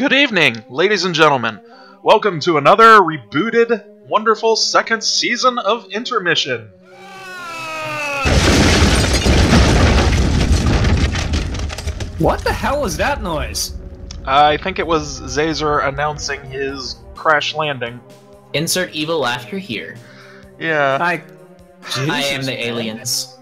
Good evening, ladies and gentlemen. Welcome to another rebooted, wonderful second season of Intermission. What the hell was that noise? I think it was Xaser announcing his crash landing. Insert evil laughter here. Yeah. I am the aliens.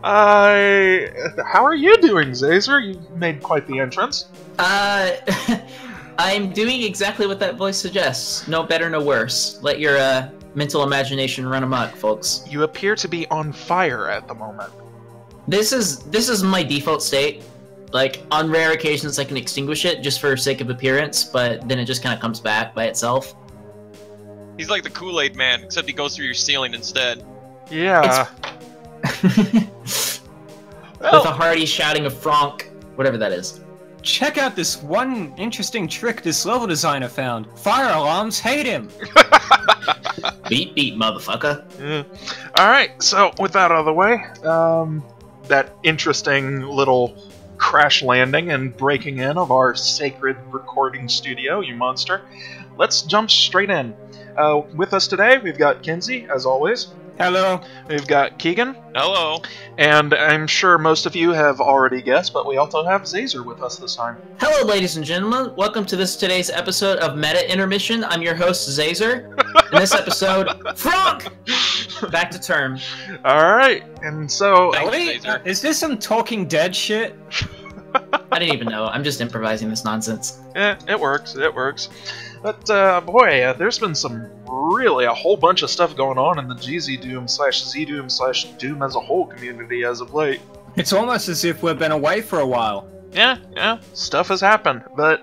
How are you doing, Xaser? You made quite the entrance. I'm doing exactly what that voice suggests. No better, no worse. Let your mental imagination run amok, folks. You appear to be on fire at the moment. This is my default state. Like, on rare occasions I can extinguish it just for sake of appearance, but then it just kind of comes back by itself. He's like the Kool-Aid man, except he goes through your ceiling instead. Yeah. With a hearty shouting of Franck, whatever that is. Check out this one interesting trick this level designer found. Fire alarms hate him! Beep beep, motherfucker. Yeah. Alright, so with that out of the way, that interesting little crash landing and breaking in of our sacred recording studio, you monster, let's jump straight in. With us today, we've got Kinsey, as always. Hello. We've got Keegan. Hello. And I'm sure most of you have already guessed, but we also have Xaser with us this time. Hello, ladies and gentlemen. Welcome to today's episode of Meta Intermission. I'm your host, Xaser. In this episode, Franck! Back to term. Alright, and so... Is this some Talking Dead shit? I didn't even know. I'm just improvising this nonsense. Yeah, it works. It works. But, boy, there's been a whole bunch of stuff going on in the GZDoom / Doom as a whole community as of late. It's almost as if we've been away for a while. Yeah, stuff has happened. But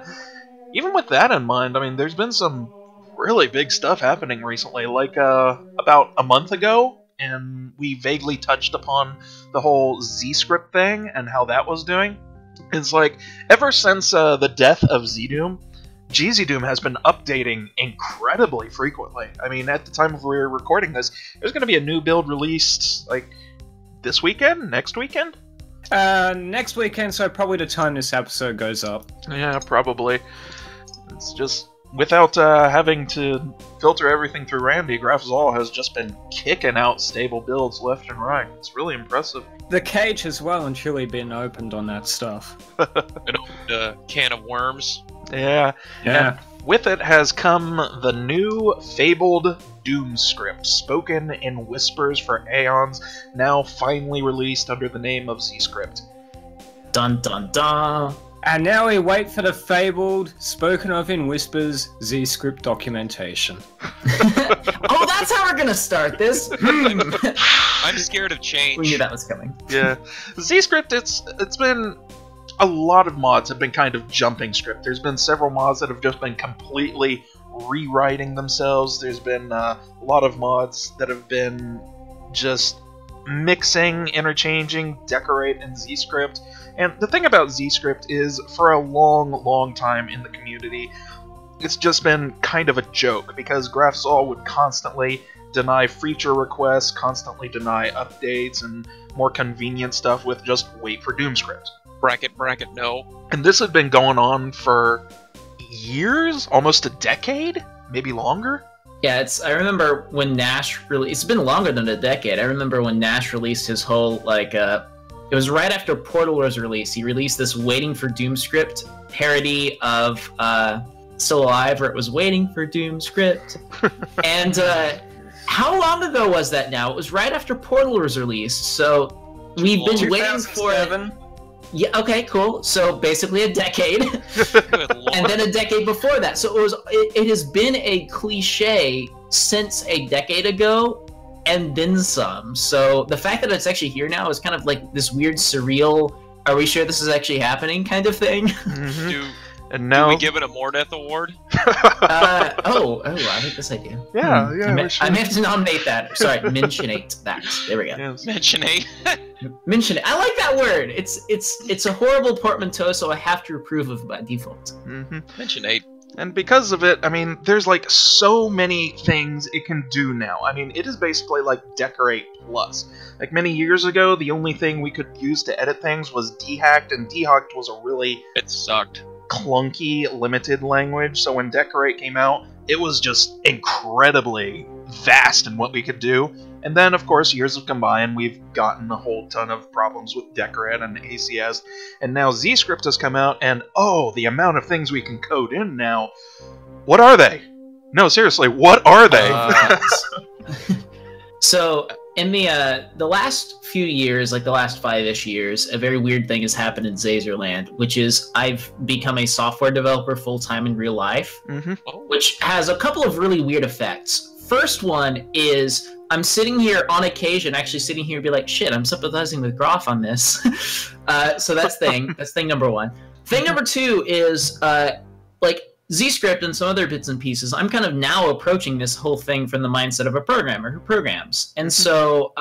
even with that in mind, I mean, there's been some really big stuff happening recently. Like, about a month ago, and we vaguely touched upon the whole Z-script thing and how that was doing. It's like, ever since the death of ZDoom, GZDoom has been updating incredibly frequently. I mean, at the time of we're recording this, there's going to be a new build released, like, this weekend? Next weekend? Next weekend, so probably the time this episode goes up. Yeah, probably. It's just, without having to filter everything through Randy, Graf Zahl has just been kicking out stable builds left and right. It's really impressive. The cage has well and truly been opened on that stuff. An opened can of worms. Yeah. And with it has come the new fabled Doom script, spoken in whispers for aeons, now finally released under the name of Z-script. Dun dun dun. And now we wait for the fabled, spoken of in whispers, Z-script documentation. Oh, that's how we're gonna start this. I'm scared of change. We knew that was coming. Yeah. Z-script, it's been... A lot of mods have been kind of jumping script. There's been several mods that have just been completely rewriting themselves. There's been a lot of mods that have been just mixing, interchanging, decorate, and Z-script. And the thing about Z-script is, for a long time in the community, it's just been kind of a joke, because Graf Zahl would constantly deny feature requests, constantly deny updates, and more convenient stuff with just wait for Doom script. Bracket, no. And this had been going on for years? Almost a decade? Maybe longer? Yeah, I remember when Nash released... It's been longer than a decade. I remember when Nash released his whole, like, it was right after Portal was released. He released this Waiting for Doom script parody of Still Alive, where it was Waiting for Doom script. And how long ago was that now? It was right after Portal was released, so we've been waiting for it. Yeah, okay, cool. So basically a decade. And then a decade before that. So it has been a cliche since a decade ago and then some. So the fact that it's actually here now is kind of like this weird surreal, are we sure this is actually happening kind of thing? Mm-hmm. Do we give it a Mordeth award? I like this idea. Yeah, I may have to nominate that. Sorry, mentionate that. There we go. Yes. Mentionate. Mention it. I like that word. It's a horrible portmanteau, so I have to approve of it by default. Mm-hmm. Mentionate. And because of it, I mean, there's like so many things it can do now. I mean, it is basically like Decorate Plus. Like many years ago, the only thing we could use to edit things was Dehacked, and Dehacked was a really... It sucked. clunky, limited language. So when Decorate came out, it was just incredibly vast in what we could do. And then, of course, years have come by, and we've gotten a whole ton of problems with Decorate and ACS. And now ZScript has come out, and oh, the amount of things we can code in now. What are they? No, seriously, what are they? So, in the last few years, like the last 5-ish years, a very weird thing has happened in Xaserland, which is I've become a software developer full-time in real life, which has a couple of really weird effects. First one is I'm sitting here on occasion, actually sitting here and be like, shit, I'm sympathizing with Graf on this. So that's thing number one. Thing number two is, like, ZScript and some other bits and pieces, I'm kind of now approaching this whole thing from the mindset of a programmer who programs. And so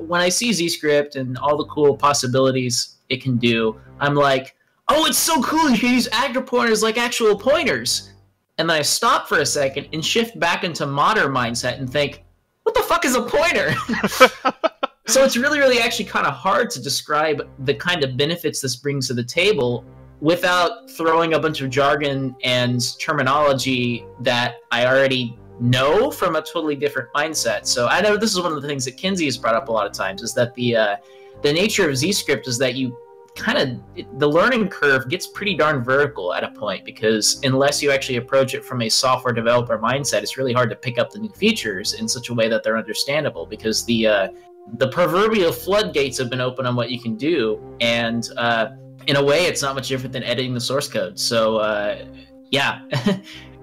when I see ZScript and all the cool possibilities it can do, I'm like, oh, it's so cool, you can use actor pointers like actual pointers. And then I stop for a second and shift back into modder mindset and think, what the fuck is a pointer? So it's really, really actually kind of hard to describe the kind of benefits this brings to the table without throwing a bunch of jargon and terminology that I already know from a totally different mindset. So I know this is one of the things that Kinsey has brought up a lot of times, is that the nature of ZScript is that you kind of, the learning curve gets pretty darn vertical at a point, because unless you actually approach it from a software developer mindset, it's really hard to pick up the new features in such a way that they're understandable, because the proverbial floodgates have been opened on what you can do, and in a way, it's not much different than editing the source code. So, yeah.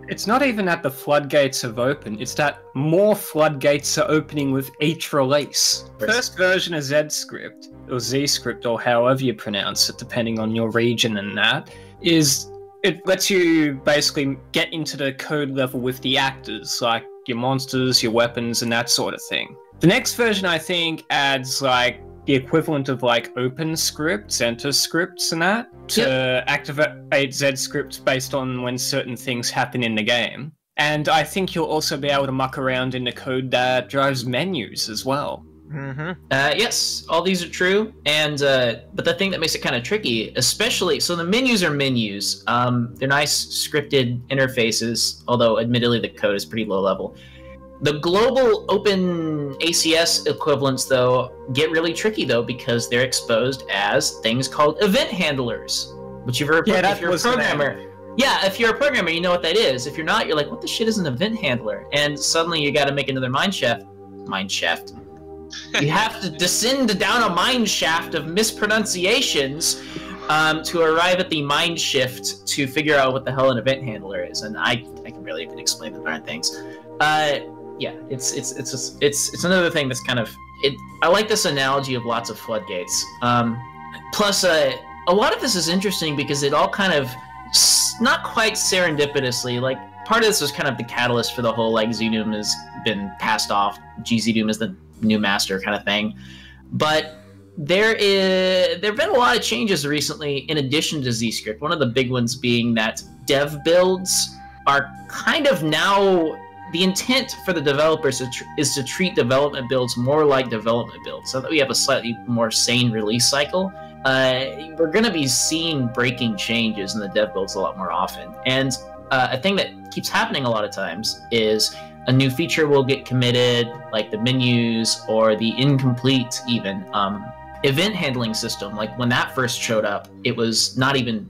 It's not even that the floodgates have opened, it's that more floodgates are opening with each release. First version of ZScript, or ZScript, or however you pronounce it, depending on your region and that, is it lets you basically get into the code level with the actors, like your monsters, your weapons, and that sort of thing. The next version, I think, adds, like, the equivalent of, like, open scripts, enter scripts and that, to activate ZScript based on when certain things happen in the game. And I think you'll also be able to muck around in the code that drives menus as well. Yes, all these are true, and but the thing that makes it kind of tricky, especially, so the menus are menus. They're nice scripted interfaces, although admittedly the code is pretty low level. The global open ACS equivalents, though, get really tricky, though, because they're exposed as things called event handlers, which if you're a programmer, if you're a programmer, you know what that is. If you're not, you're like, what the shit is an event handler? And suddenly you got to make another mine shaft. You have to descend down a mine shaft of mispronunciations to arrive at the mind shift to figure out what the hell an event handler is. And I can barely even explain the darn things. Yeah, it's another thing that's kind of I like this analogy of lots of floodgates. Plus, a lot of this is interesting because it all kind of not quite serendipitously. Like, part of this was kind of the catalyst for the whole, like, ZDoom has been passed off, GZDoom is the new master kind of thing. But there have been a lot of changes recently in addition to ZScript. One of the big ones being that dev builds are kind of now. The intent for the developers is to treat development builds more like development builds, so that we have a slightly more sane release cycle. We're going to be seeing breaking changes in the dev builds a lot more often. And a thing that keeps happening a lot of times is a new feature will get committed, like the menus or the incomplete even event handling system. Like when that first showed up, it was not even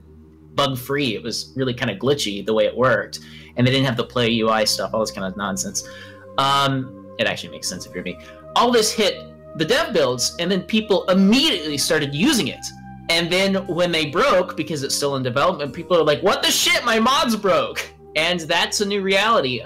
bug-free. It was really kind of glitchy the way it worked. And they didn't have the play UI stuff, all this kind of nonsense. It actually makes sense if you're me. All this hit the dev builds, and then people immediately started using it. And then when they broke, because it's still in development, people are like, what the shit, my mods broke! And that's a new reality.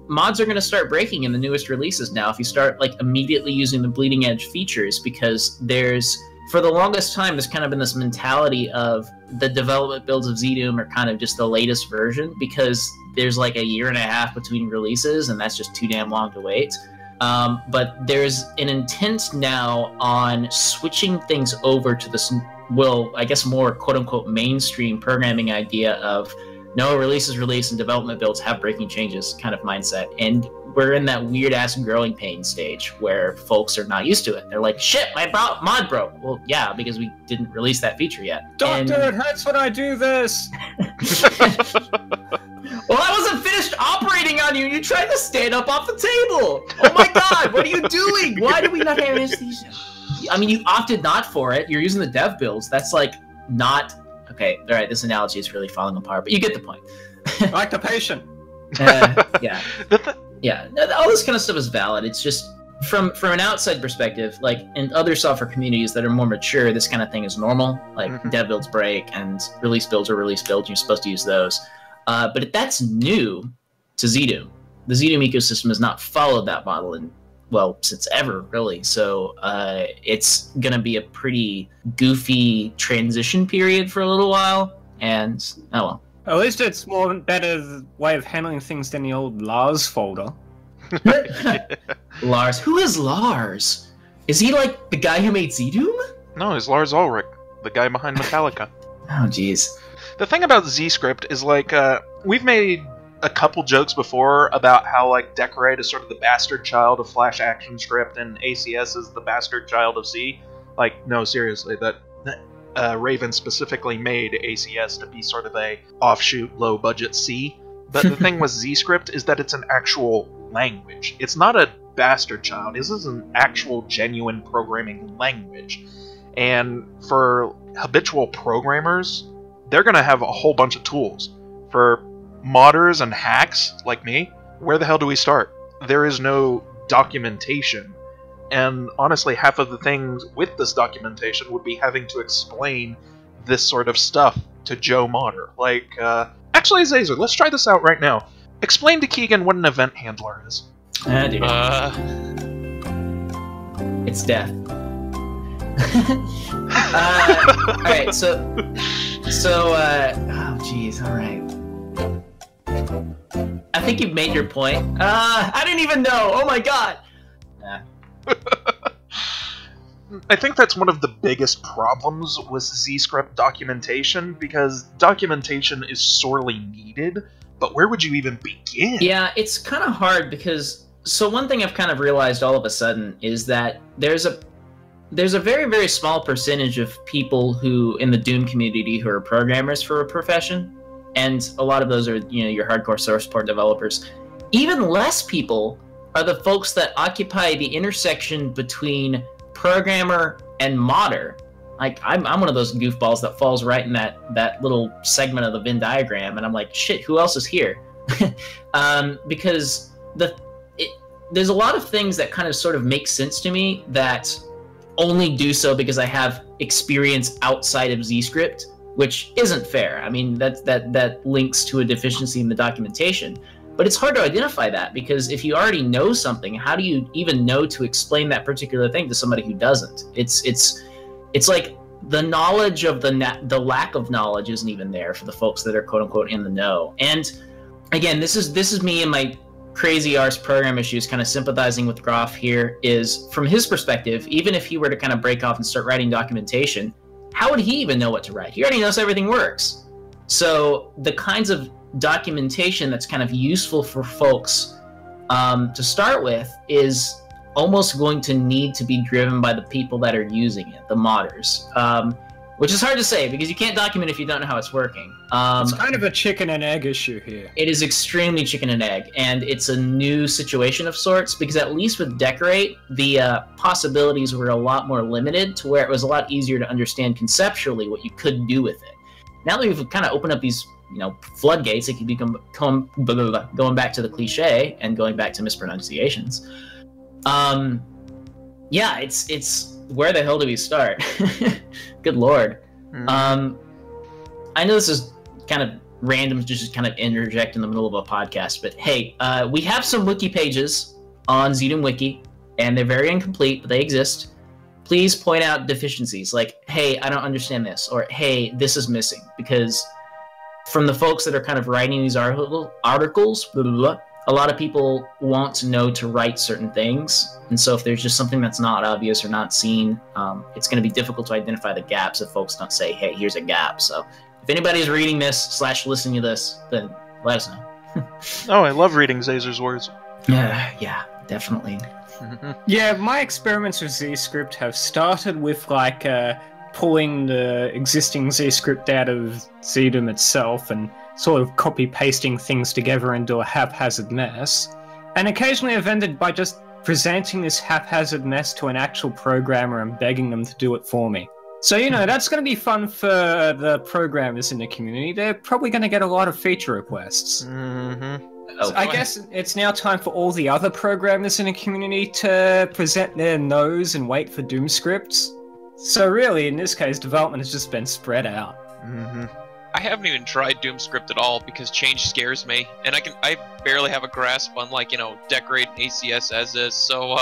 Mods are going to start breaking in the newest releases now if you start, like, immediately using the bleeding edge features, because there's, for the longest time, there's kind of been this mentality of the development builds of ZDoom are kind of just the latest version, because there's like a year and a half between releases, and that's just too damn long to wait. But there's an intent now on switching things over to this, well, I guess more quote-unquote mainstream programming idea of no, release is release and development builds have breaking changes kind of mindset. And we're in that weird-ass growing pain stage where folks are not used to it. They're like, shit, my mod broke. Well, yeah, because we didn't release that feature yet. Doctor, it hurts when I do this! Well, I wasn't finished operating on you. You tried to stand up off the table. Oh my god, what are you doing? Why do we not have anesthesia? I mean, you opted not for it. You're using the dev builds. That's like not... Okay, all right, this analogy is really falling apart, but you get the point. Like the patient. Yeah. Yeah, all this kind of stuff is valid. It's just, from an outside perspective, like, in other software communities that are more mature, this kind of thing is normal. Like, dev builds break, and release builds are release builds. You're supposed to use those. But that's new to GZDoom. The GZDoom ecosystem has not followed that model in, well, since ever, really. So it's going to be a pretty goofy transition period for a little while, and oh well. At least it's more better way of handling things than the old Lars folder. Lars? Who is Lars? Is he like the guy who made GZDoom? No, it's Lars Ulrich, the guy behind Metallica. Oh, jeez. The thing about ZScript is, like, we've made a couple jokes before about how, like, Decorate is sort of the bastard child of Flash ActionScript and ACS is the bastard child of C. Like, no, seriously, that Raven specifically made ACS to be sort of a offshoot, low-budget C. But the thing with ZScript is that it's an actual language. It's not a bastard child. This is an actual, genuine programming language. And for habitual programmers, they're going to have a whole bunch of tools. For modders and hacks like me, where the hell do we start? There is no documentation. And honestly, half of the things with this documentation would be having to explain this sort of stuff to Joe Modder. Like, actually, Xaser, let's try this out right now. Explain to Keegan what an event handler is. Dude. It's death. Alright, so, oh jeez, alright. I think you've made your point. I didn't even know, oh my god! I think that's one of the biggest problems with ZScript documentation, because documentation is sorely needed, but where would you even begin? Yeah, it's kind of hard because, so one thing I've kind of realized all of a sudden is that there's a very, very small percentage of people who, in the Doom community, who are programmers for a profession, and a lot of those are, you know, your hardcore source port developers. Even less people are the folks that occupy the intersection between programmer and modder. Like, I'm one of those goofballs that falls right in that little segment of the Venn diagram, and I'm like, shit, who else is here? Because there's a lot of things that kind of sort of make sense to me that only do so because I have experience outside of ZScript, which isn't fair. I mean, that links to a deficiency in the documentation. But it's hard to identify that, because if you already know something, how do you even know to explain that particular thing to somebody who doesn't? It's like the knowledge of the lack of knowledge isn't even there for the folks that are quote unquote in the know. And again, this is me and my crazy arse program issues kind of sympathizing with Graf here. Is from his perspective, even if he were to kind of break off and start writing documentation, how would he even know what to write? He already knows everything works. So the kinds of documentation that's kind of useful for folks to start with is almost going to need to be driven by the people that are using it, the modders, which is hard to say because you can't document if you don't know how it's working. It's kind of a chicken and egg issue here. It is extremely chicken and egg, and it's a new situation of sorts, because at least with Decorate, the possibilities were a lot more limited, to where it was a lot easier to understand conceptually what you could do with it. Now that we've kind of opened up these, you know, floodgates, it can become going back to the cliche and going back to mispronunciations. Yeah, it's where the hell do we start? Good lord. I know this is kind of random, just kind of interject in the middle of a podcast, but hey, we have some wiki pages on GZDoom Wiki, and they're very incomplete, but they exist. Please point out deficiencies, like, hey, I don't understand this, or hey, this is missing, because from the folks that are kind of writing these articles, blah, blah, blah, a lot of people want to know to write certain things, and so if there's just something that's not obvious or not seen, it's going to be difficult to identify the gaps if folks don't say, hey, here's a gap. So If anybody's reading this / listening to this, then let us know. Oh, I love reading Xaser's words. Yeah, definitely. Yeah, my experiments with ZScript have started with like pulling the existing ZScript out of GZDoom itself and sort of copy-pasting things together into a haphazard mess. And occasionally I've ended by just presenting this haphazard mess to an actual programmer and begging them to do it for me. So, you know, that's going to be fun for the programmers in the community. They're probably going to get a lot of feature requests. Oh, So I guess it's now time for all the other programmers in the community to present their nose and wait for Doom scripts. So really, in this case, development has just been spread out. I haven't even tried Doomscript at all because change scares me, and I barely have a grasp on, like, you know, decorating ACS as is. So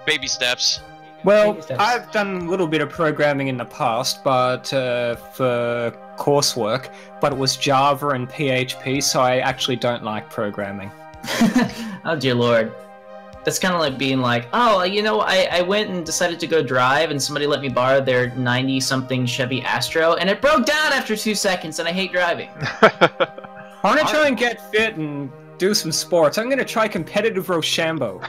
baby steps. Well, I've done a little bit of programming in the past, but for coursework, but it was Java and PHP, so I actually don't like programming. Oh dear lord. That's kind of like being like, oh, you know, I went and decided to go drive, and somebody let me borrow their 90-something Chevy Astro, and it broke down after 2 seconds, and I hate driving. I want to try and get fit and do some sports. I'm going to try competitive Rochambeau.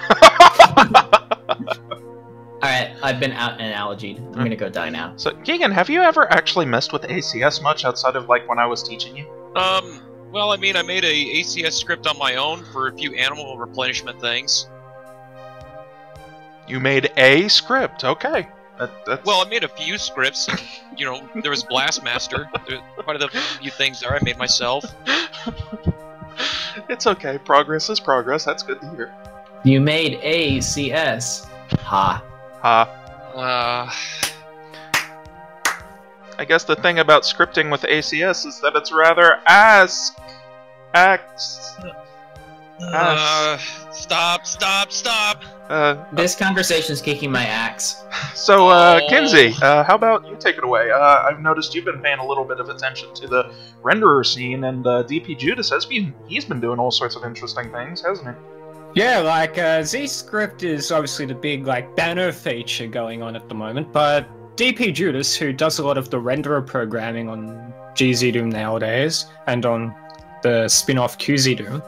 Alright, I've been out and allergied. I'm gonna go die now. So, Keegan, have you ever actually messed with ACS much outside of, like, when I was teaching you? Well, I mean, I made a ACS script on my own for a few animal replenishment things. You made a script, okay. That's... Well, I made a few scripts. You know, there was Blastmaster. Quite a few things there I made myself. It's okay. Progress is progress. That's good to hear. You made ACS. Ha. I guess the thing about scripting with ACS is that it's rather Stop. This conversation's kicking my axe. So, Kinsey, how about you take it away? I've noticed you've been paying a little bit of attention to the renderer scene, and DP Judas he's been doing all sorts of interesting things, hasn't he? Yeah, like, ZScript is obviously the big, like, banner feature going on at the moment, but DP Judas, who does a lot of the renderer programming on GZDoom nowadays, and on the spin-off QZDoom,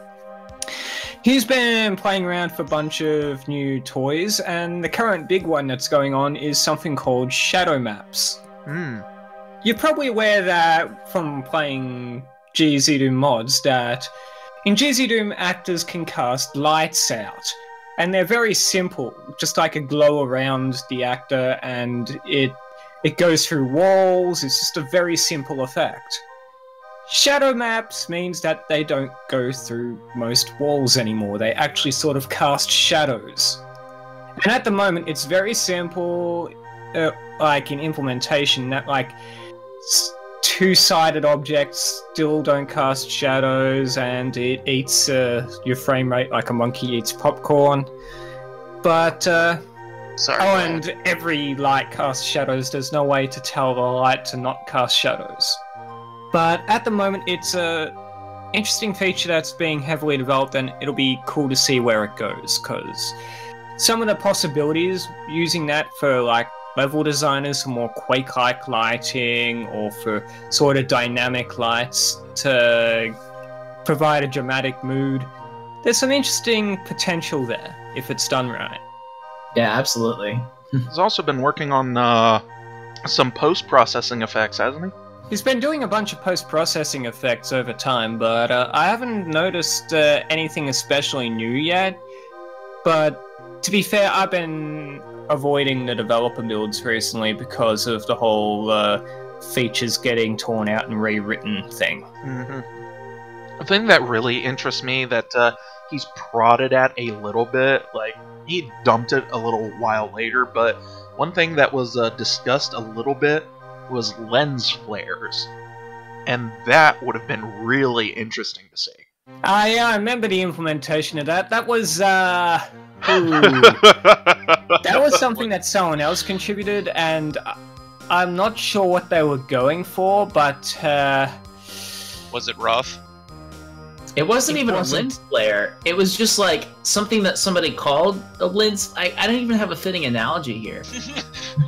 he's been playing around with a bunch of new toys, and the current big one that's going on is something called shadow maps. You're probably aware that, from playing GZDoom mods, that in GZDoom, actors can cast lights out, and they're very simple, just like a glow around the actor, and it goes through walls. It's just a very simple effect. Shadow maps means that they don't go through most walls anymore. They actually sort of cast shadows. And at the moment, it's very simple, like in implementation, that like two-sided objects still don't cast shadows, and it eats your frame rate like a monkey eats popcorn. But Sorry. oh, and every light casts shadows. There's no way to tell the light to not cast shadows. But at the moment, it's a interesting feature that's being heavily developed, and it'll be cool to see where it goes, because some of the possibilities using that for like level designers for more Quake-like lighting, or for sort of dynamic lights to provide a dramatic mood. There's some interesting potential there, if it's done right. Yeah, absolutely. He's also been working on some post-processing effects, hasn't he? He's been doing a bunch of post-processing effects over time, but I haven't noticed anything especially new yet. But to be fair, I've been avoiding the developer builds recently because of the whole features getting torn out and rewritten thing. The thing that really interests me that he's prodded at a little bit, like, he dumped it a little while later, but one thing that was discussed a little bit was lens flares. And that would have been really interesting to see. Yeah, I remember the implementation of that. That was, that was something that someone else contributed, and I'm not sure what they were going for, but, Was it rough? It wasn't even a lens flare. It was just like something that somebody called a lens. I don't even have a fitting analogy here.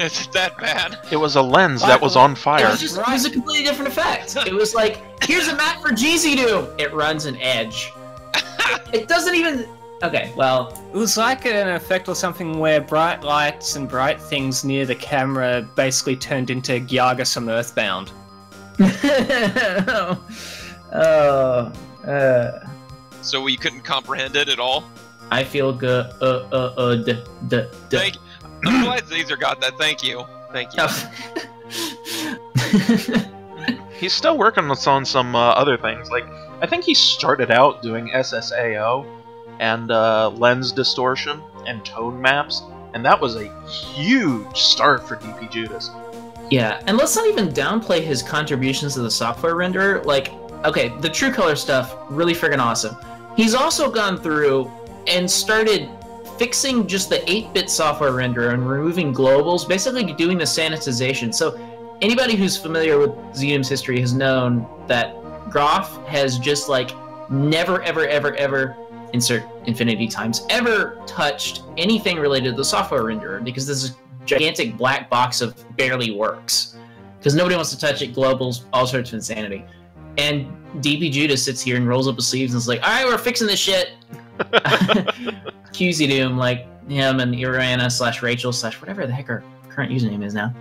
Is it that bad? It was a lens that was on fire. It was a completely different effect. It was like, here's a map for GZDoom. It runs an edge. It doesn't even... Okay, well... It was like an effect or something where bright lights and bright things near the camera basically turned into Gyaga from Earthbound. So you couldn't comprehend it at all? I feel good. Thank you. I'm glad Xaser got that. Thank you. Thank you. He's still working on some other things. Like, I think he started out doing SSAO and lens distortion and tone maps, and that was a huge start for DP Judas. Yeah, and let's not even downplay his contributions to the software renderer. Like, okay, the True Color stuff, really friggin' awesome. He's also gone through and started fixing just the 8-bit software renderer and removing globals, basically doing the sanitization. So anybody who's familiar with ZDoom's history has known that Graf has just like never, ever, ever, ever, insert infinity times, ever touched anything related to the software renderer, because this is gigantic black box of barely works. Because nobody wants to touch it, globals, all sorts of insanity. And DP Judas sits here and rolls up his sleeves and is like, alright, we're fixing this shit. GZDoom, like him and Irana / Rachel / whatever the heck her current username is now.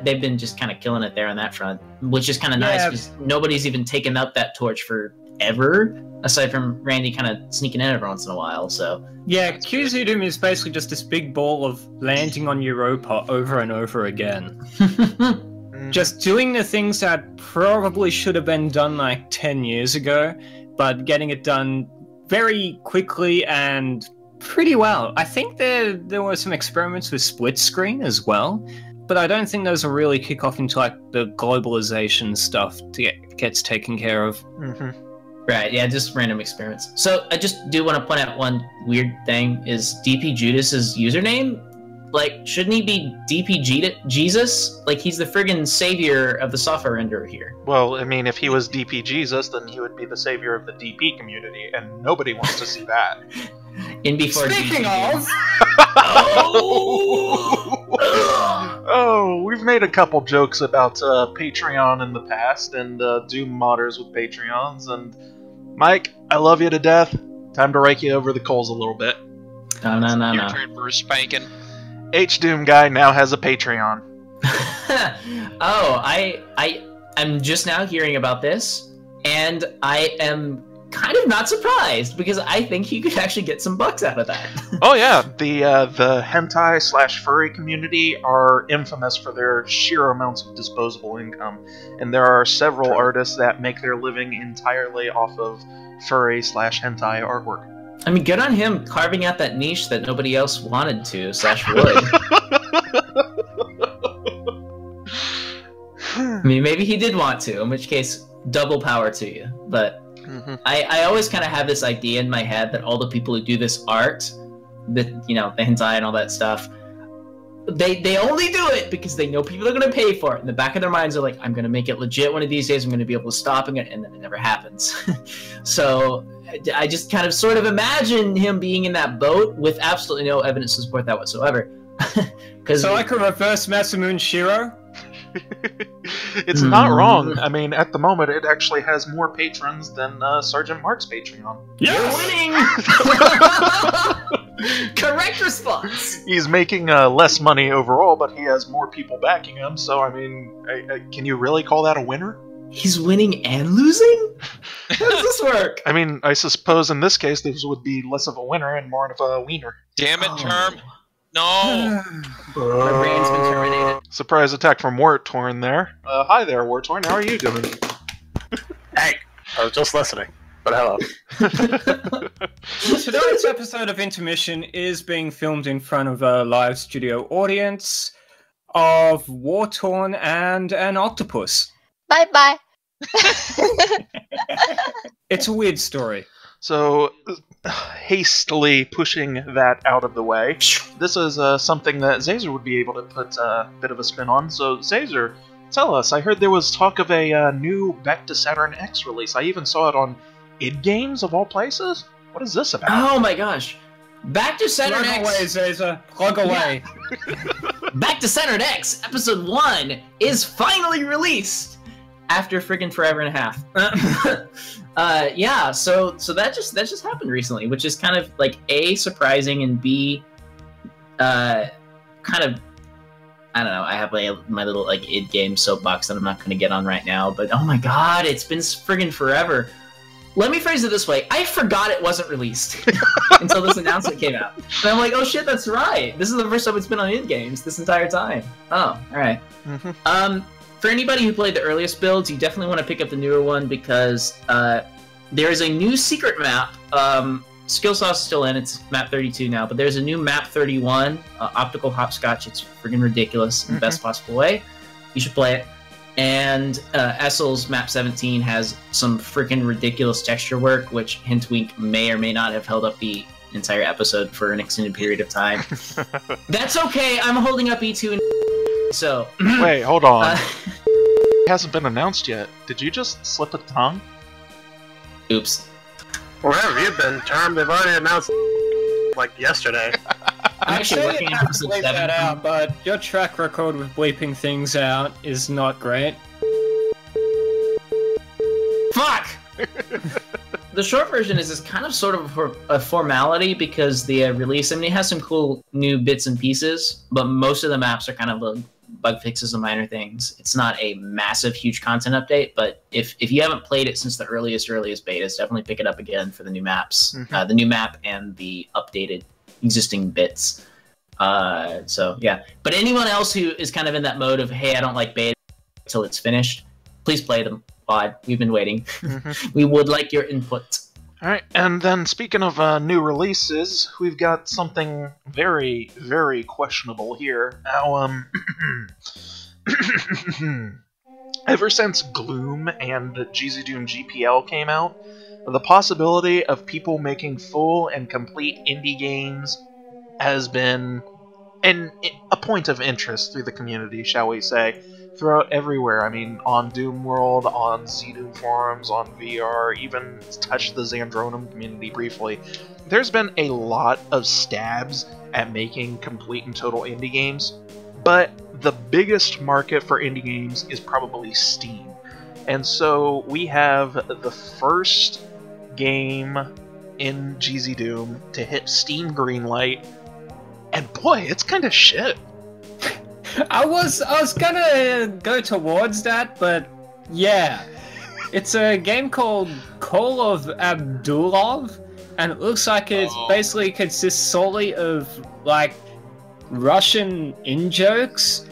They've been just kind of killing it there on that front, which is kind of nice because nobody's even taken up that torch forever, aside from Randy kind of sneaking in every once in a while. So yeah, GZDoom is basically just this big ball of landing on Europa over and over again. Just doing the things that probably should have been done like 10 years ago, but getting it done very quickly and pretty well. I think there were some experiments with split screen as well, but I don't think those will really kick off until like the globalization stuff gets taken care of. Right, yeah, just random experiments. So I just do want to point out one weird thing is DP Judas's username. Like, shouldn't he be DP Jesus? Like, he's the friggin' savior of the software renderer here. Well, I mean, if he was DP Jesus, then he would be the savior of the DP community, and nobody wants to see that. In before Speaking of... Oh, we've made a couple jokes about Patreon in the past, and Doom modders with Patreons, and Mike, I love you to death. Time to rake you over the coals a little bit. No. Your turn for a spanking. H-Doom guy now has a Patreon. Oh, I'm just now hearing about this, and I am kind of not surprised, because I think he could actually get some bucks out of that. Oh yeah, the hentai / furry community are infamous for their sheer amounts of disposable income, and there are several artists that make their living entirely off of furry / hentai artwork. I mean, good on him carving out that niche that nobody else wanted to / would. I mean, maybe he did want to, in which case, double power to you. But I always kind of have this idea in my head that all the people who do this art, the hentai and all that stuff, they only do it because they know people are going to pay for it. In the back of their minds, they're like, I'm going to make it legit one of these days. I'm going to be able to stop it, and then it never happens. So I just kind of sort of imagine him being in that boat with absolutely no evidence to support that whatsoever. So like a reverse Masamune Shiro? It's not wrong. I mean, at the moment, it actually has more patrons than Sergeant Mark's Patreon. You're winning! Correct response! He's making less money overall, but he has more people backing him, so, I mean, can you really call that a winner? He's winning and losing? How does this work? I mean, I suppose in this case, this would be less of a winner and more of a wiener. Damn it, Term! No! My brain's been terminated. Surprise attack from Wartorn there. Hi there, Wartorn. How are you doing? Hey, I was just listening, but hello. Tonight's episode of Intermission is being filmed in front of a live studio audience of Wartorn and an octopus. Bye-bye. It's a weird story. So, hastily pushing that out of the way, this is something that Xaser would be able to put a bit of a spin on. So, Xaser, tell us, I heard there was talk of a new Back to Saturn X release. I even saw it on id Games of all places? What is this about? Oh my gosh. Back to Saturn Plug X. away, Xaser. Plug away. Back to Saturn X, episode 1 is finally released after freaking forever and a half. Yeah, so that just happened recently, which is kind of like A, surprising, and B, kind of, I don't know, I have my little like id game soapbox that I'm not going to get on right now, but oh my god, it's been friggin' forever. Let me phrase it this way. I forgot it wasn't released until this announcement came out. And I'm like, oh shit, that's right. This is the first time it's been on id Games this entire time. Oh, alright. For anybody who played the earliest builds, you definitely want to pick up the newer one because there is a new secret map. Skillsaw's is still in, it's map 32 now, but there's a new map 31, optical hopscotch. It's friggin' ridiculous in the best possible way. You should play it. And Essel's map 17 has some freaking ridiculous texture work, which, hint wink, may or may not have held up the entire episode for an extended period of time. That's okay, I'm holding up E2 and so... Wait, hold on. It hasn't been announced yet. Did you just slip a tongue? Oops. Where have you been, Term? They've already announced like yesterday. I'm actually working on episode 7. That out, but your track record with bleeping things out is not great. Fuck! The short version is kind of sort of a formality because the release, I mean, it has some cool new bits and pieces, but most of the maps are kind of little bug fixes and minor things. It's not a massive, huge content update, but if you haven't played it since the earliest betas, definitely pick it up again for the new maps, the new map and the updated existing bits. So yeah, but anyone else who is kind of in that mode of, hey, I don't like beta until it's finished, please play them. Odd, we've been waiting. We would like your input. Alright, and then speaking of new releases, we've got something very, very questionable here. Now, ever since Gloom and GZDoom GPL came out, the possibility of people making full and complete indie games has been a point of interest through the community, shall we say, throughout everywhere. I mean, on Doomworld, on GZDoom forums, on VR, even touched the Xandronum community briefly. There's been a lot of stabs at making complete and total indie games, but the biggest market for indie games is probably Steam. And so we have the first game in GZDoom to hit Steam Greenlight, and boy, it's kind of shit. I was gonna go towards that, but yeah. It's a game called Call of Abdulov, and it looks like it basically consists solely of, like, Russian in-jokes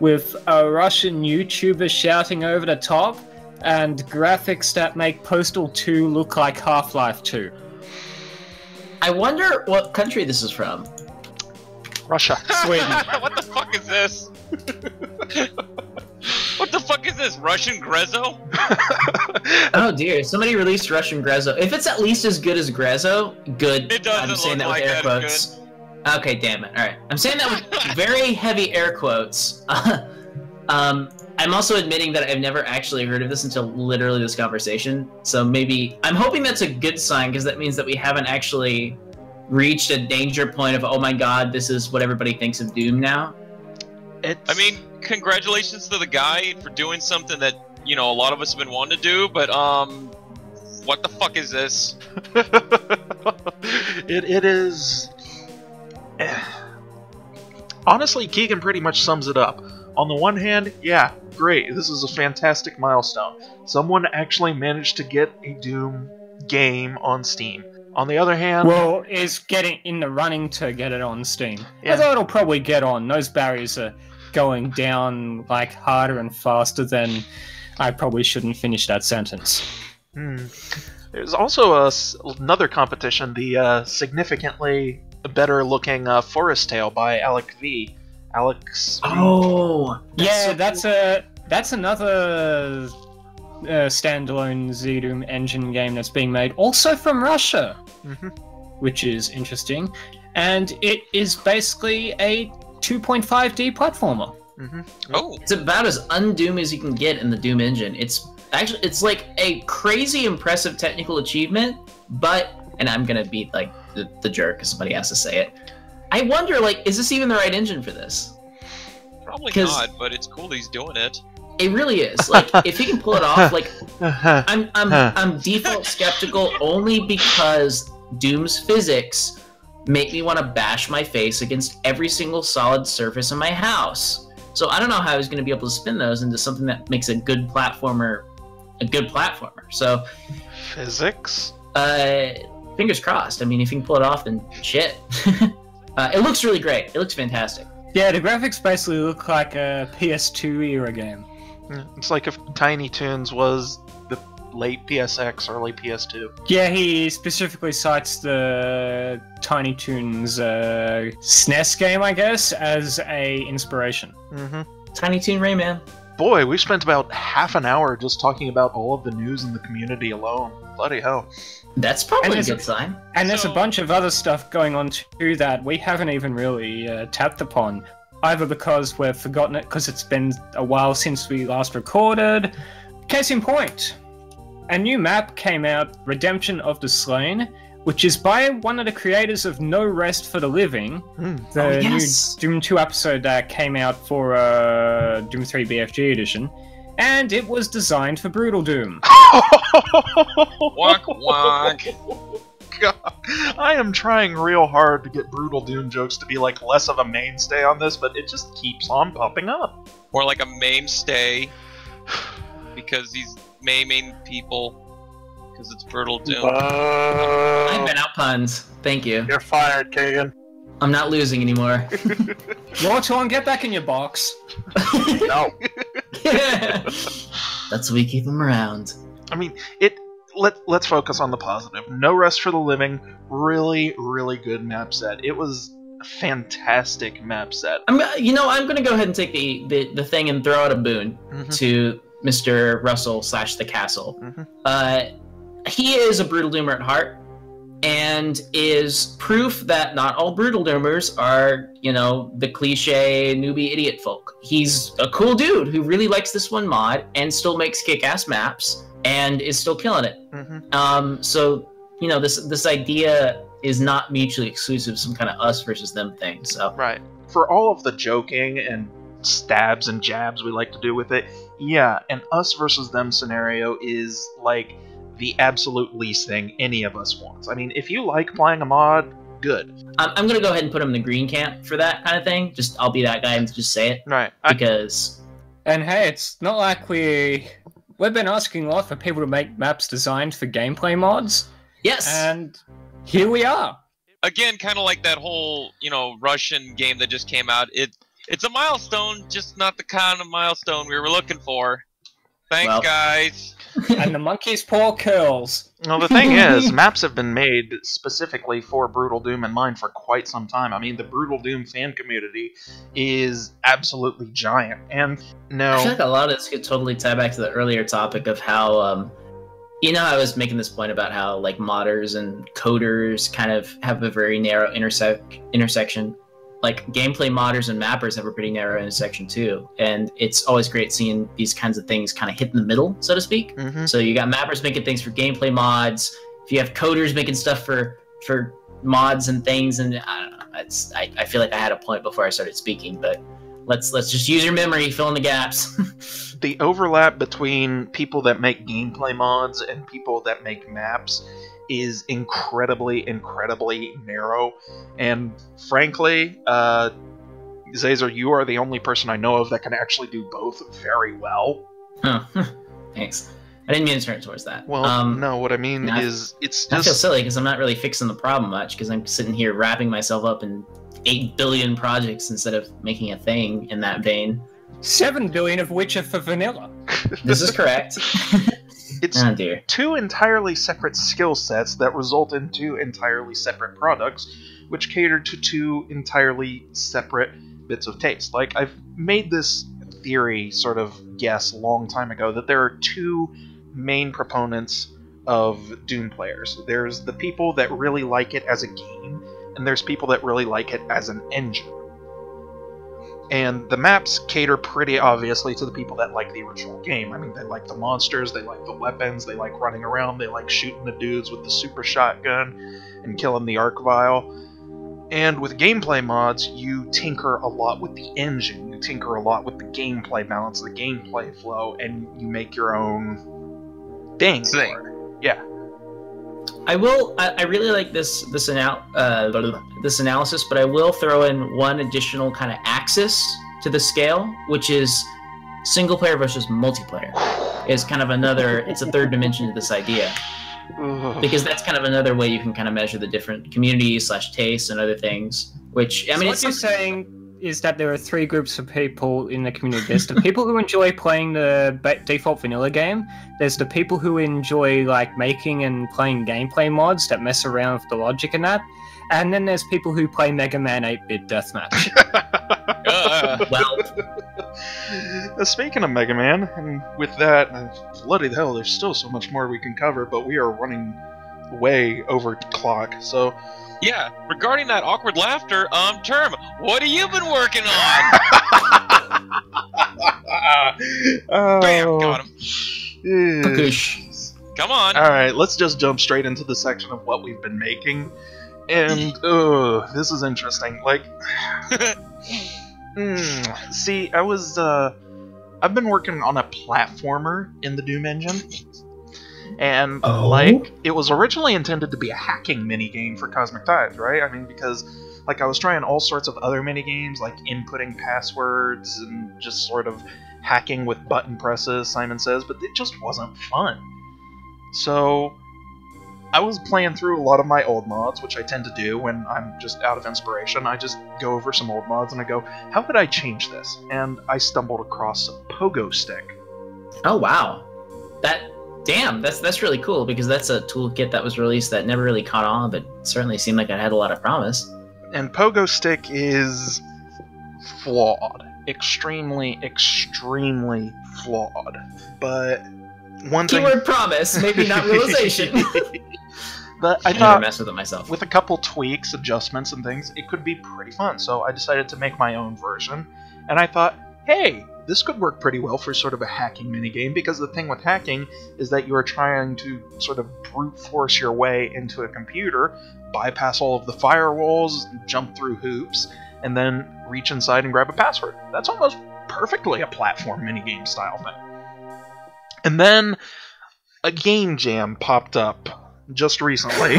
with a Russian YouTuber shouting over the top, and graphics that make Postal 2 look like Half-Life 2. I wonder what country this is from. Russia. Sweden. What the fuck is this? What the fuck is this? Russian Grezzo? Oh dear, somebody released Russian Grezzo. If it's at least as good as Grezzo, good. It doesn't I'm saying look that with like air that quotes. Okay, damn it. Alright. I'm saying that with very heavy air quotes. I'm also admitting that I've never actually heard of this until literally this conversation. So maybe I'm hoping that's a good sign, because that means that we haven't actually reached a danger point of, oh my god, this is what everybody thinks of Doom now. I mean, congratulations to the guy for doing something that, you know, a lot of us have been wanting to do, but, what the fuck is this? It is... Honestly, Keegan pretty much sums it up. On the one hand, yeah, great, this is a fantastic milestone. Someone actually managed to get a Doom game on Steam. On the other hand... Well, is getting in the running to get it on Steam. Yeah. Although it'll probably get on. Those barriers are going down, like, harder and faster than... I probably shouldn't finish that sentence. There's also another competition, the significantly better-looking Forest Tale by Alec V. Alex... Oh! That's another... standalone GZDoom engine game that's being made, also from Russia, which is interesting. And it is basically a 2.5D platformer. Oh, It's about as undoom as you can get in the Doom engine. It's like a crazy impressive technical achievement, but, and I'm gonna be like the jerk because somebody has to say it. I wonder, like, is this even the right engine for this? probably not, but it's cool that he's doing it. It really is. Like, if he can pull it off, like, I'm default skeptical only because Doom's physics make me want to bash my face against every single solid surface in my house. So I don't know how he's going to be able to spin those into something that makes a good platformer a good platformer. So physics? Fingers crossed. I mean, if you can pull it off, then shit. It looks really great. It looks fantastic. Yeah, the graphics basically look like a PS2 era game. It's like if Tiny Toons was the late PSX, early PS2. Yeah, he specifically cites the Tiny Toons SNES game, I guess, as a inspiration. Tiny Toon Rayman. Boy, we spent about half an hour just talking about all of the news in the community alone. Bloody hell. That's probably a good sign. And there's a bunch of other stuff going on too that we haven't even really tapped upon. Either because we've forgotten it because it's been a while since we last recorded. Case in point, a new map came out, Redemption of the Slain, which is by one of the creators of No Rest for the Living, the new Doom 2 episode that came out for Doom 3 BFG edition, and it was designed for Brutal Doom. Wonk wonk. God, I am trying real hard to get Brutal Doom jokes to be like less of a mainstay on this, but it just keeps on popping up. More like a mainstay, because he's maiming people. Because it's Brutal Doom. I've been out puns. Thank you. You're fired, Kagan. I'm not losing anymore. Wartorn, get back in your box. No. That's why we keep him around. I mean, let's focus on the positive. No Rest for the Living, really, really good map set. It was a fantastic map set. I'm gonna go ahead and take the thing and throw out a boon to Mr. Russell / the Castle. He is a Brutal Doomer at heart, and is proof that not all Brutal Doomers are, the cliche newbie idiot folk. He's a cool dude who really likes this one mod and still makes kick-ass maps and is still killing it. So, this idea is not mutually exclusive, some kind of us versus them thing. So right. For all of the joking and stabs and jabs we like to do with it, yeah, an us versus them scenario is like the absolute least thing any of us wants. I mean, if you like playing a mod, good. I'm gonna go ahead and put him in the green camp for that kind of thing. Just I'll be that guy and just say it. Right. Because and hey, it's not like we've been asking a lot for people to make maps designed for gameplay mods. Yes. And here we are. Again, kind of like that whole, Russian game that just came out. It's a milestone, just not the kind of milestone we were looking for. Thanks, guys. And the monkey's paw curls. Well, the thing is, maps have been made specifically for Brutal Doom in mind for quite some time. I mean, the Brutal Doom fan community is absolutely giant. And I feel like a lot of this could totally tie back to the earlier topic of how, I was making this point about how, like, modders and coders kind of have a very narrow intersection. Like, gameplay modders and mappers have a pretty narrow intersection too, and it's always great seeing these kinds of things kind of hit in the middle, so to speak. So you got mappers making things for gameplay mods. If you have coders making stuff for mods and things, and I don't know, I feel like I had a point before I started speaking, but let's just use your memory, fill in the gaps. The overlap between people that make gameplay mods and people that make maps is incredibly, incredibly narrow, and frankly, Xaser, you are the only person I know of that can actually do both very well. Oh, thanks. I didn't mean to turn it towards that. Well, no, what I mean is, it's just... I feel silly because I'm not really fixing the problem much, because I'm sitting here wrapping myself up in 8 billion projects instead of making a thing in that vein. 7 billion of which are for vanilla. This is correct. It's two entirely separate skill sets that result in two entirely separate products, which cater to two entirely separate bits of taste. Like, I've made this theory sort of guess a long time ago that there are two main proponents of Doom players. There's the people that really like it as a game, and there's people that really like it as an engine. And the maps cater pretty obviously to the people that like the original game. I mean, they like the monsters, they like the weapons, they like running around, they like shooting the dudes with the super shotgun and killing the arc vial. And with gameplay mods, you tinker a lot with the engine, you tinker a lot with the gameplay balance, the gameplay flow, and you make your own thing. Yeah. I really like this analysis, but I will throw in one additional kind of axis to the scale, which is single player versus multiplayer. Is kind of another. It's a third dimension to this idea, because that's kind of another way you can kind of measure the different communities / tastes and other things. Which I mean, what you're saying is that there are three groups of people in the community. There's the people who enjoy playing the default vanilla game. There's the people who enjoy like making and playing gameplay mods that mess around with the logic and that. And then there's people who play Mega Man 8-bit Deathmatch. Well, speaking of Mega Man, and with that, bloody hell, there's still so much more we can cover, but we are running way over clock, so... Yeah, regarding that awkward laughter, Term, what have you been working on? Bam, got him. Come on. Alright, let's just jump straight into the section of what we've been making. And, this is interesting. Like, see, I've been working on a platformer in the Doom engine. And, like, it was originally intended to be a hacking minigame for Cosmic Tides, right? I mean, because, like, I was trying all sorts of other minigames, like inputting passwords and just sort of hacking with button presses, Simon says, but it just wasn't fun. So, I was playing through a lot of my old mods, which I tend to do when I'm just out of inspiration. I just go over some old mods and I go, how could I change this? And I stumbled across a pogo stick. Oh, wow. Damn, that's really cool, because that's a toolkit that was released that never really caught on, but certainly seemed like it had a lot of promise. And Pogo Stick is flawed. Extremely, extremely flawed. But one thing... Keyword promise, maybe not realization. But I never thought, mess with it myself. With a couple tweaks, adjustments, and things, it could be pretty fun. So I decided to make my own version. And I thought, hey, this could work pretty well for sort of a hacking minigame, because the thing with hacking is that you are trying to sort of brute force your way into a computer, bypass all of the firewalls, jump through hoops, and then reach inside and grab a password. That's almost perfectly a platform minigame style thing. And then a game jam popped up just recently.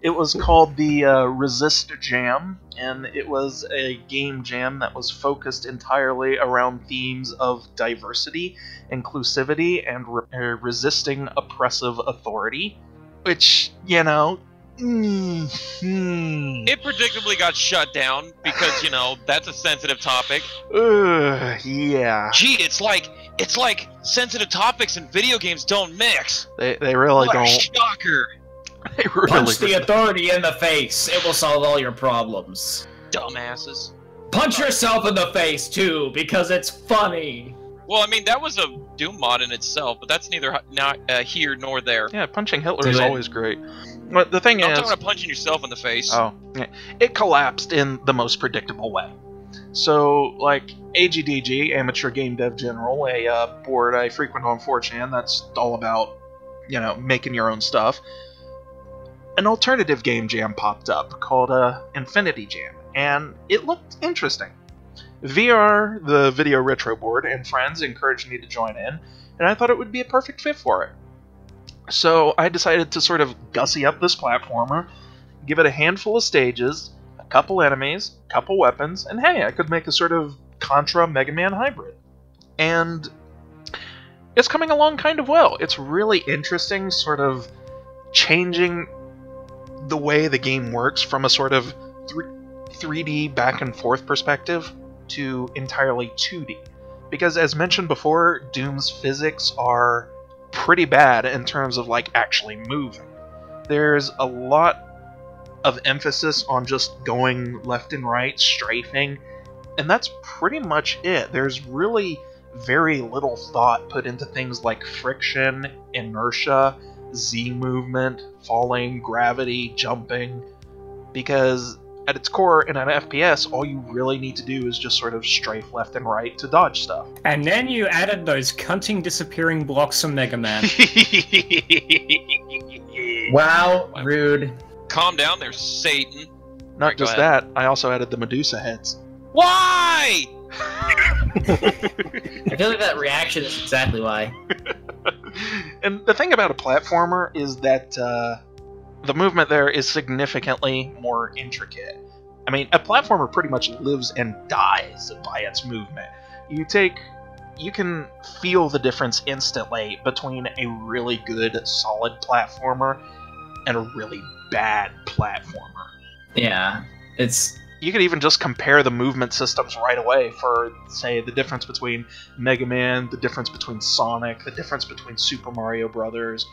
It was called the Resist Jam, and it was a game jam that was focused entirely around themes of diversity, inclusivity, and resisting oppressive authority. Which, you know... It predictably got shut down because, you know, that's a sensitive topic. Yeah. Gee, it's like sensitive topics and video games don't mix. They really what don't. A shocker. They really Punch the authority in the face. It will solve all your problems. Dumbasses. Punch yourself in the face, too, because it's funny. Well, I mean, that was a Doom mod in itself, but that's neither here nor there. Yeah, punching Hitler is always great. But the thing I'm is... talking about punching yourself in the face. Oh, yeah. It collapsed in the most predictable way. So, like, AGDG, Amateur Game Dev General, a board I frequent on 4chan that's all about, you know, making your own stuff, an alternative game jam popped up called Infinity Jam, and it looked interesting. VR, the Video Retro Board, and friends encouraged me to join in, and I thought it would be a perfect fit for it. So I decided to sort of gussy up this platformer, give it a handful of stages, a couple enemies, a couple weapons, and hey, I could make a sort of Contra Mega Man hybrid. And it's coming along kind of well. It's really interesting, sort of changing the way the game works from a sort of 3D back and forth perspective to entirely 2D. Because as mentioned before, Doom's physics are pretty bad in terms of like actually moving. There's a lot of emphasis on just going left and right, strafing, and that's pretty much it. There's really very little thought put into things like friction, inertia, Z movement, falling, gravity, jumping, because at its core, in an FPS, all you really need to do is just sort of strafe left and right to dodge stuff. And then you added those cunting disappearing blocks from Mega Man. Wow, rude. Calm down there, Satan. Not just that, I also added the Medusa heads. Why? I feel like that reaction is exactly why. And the thing about a platformer is that the movement there is significantly more intricate. I mean, a platformer pretty much lives and dies by its movement. You can feel the difference instantly between a really good, solid platformer and a really bad platformer. Yeah, it's... You could even just compare the movement systems right away for, say, the difference between Mega Man, the difference between Sonic, the difference between Super Mario Brothers,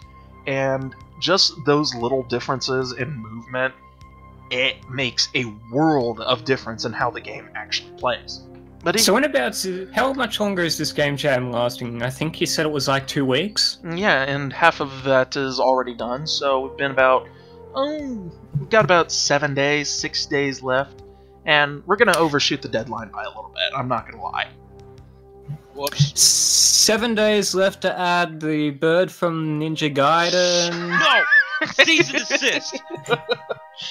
and just those little differences in movement, it makes a world of difference in how the game actually plays. But So how much longer is this game jam lasting? I think you said it was like 2 weeks? Yeah, and half of that is already done, so we've been about, we've got about 6 days left. And we're going to overshoot the deadline by a little bit, I'm not going to lie. Whoops. 7 days left to add the bird from Ninja Gaiden. No! Cease and desist!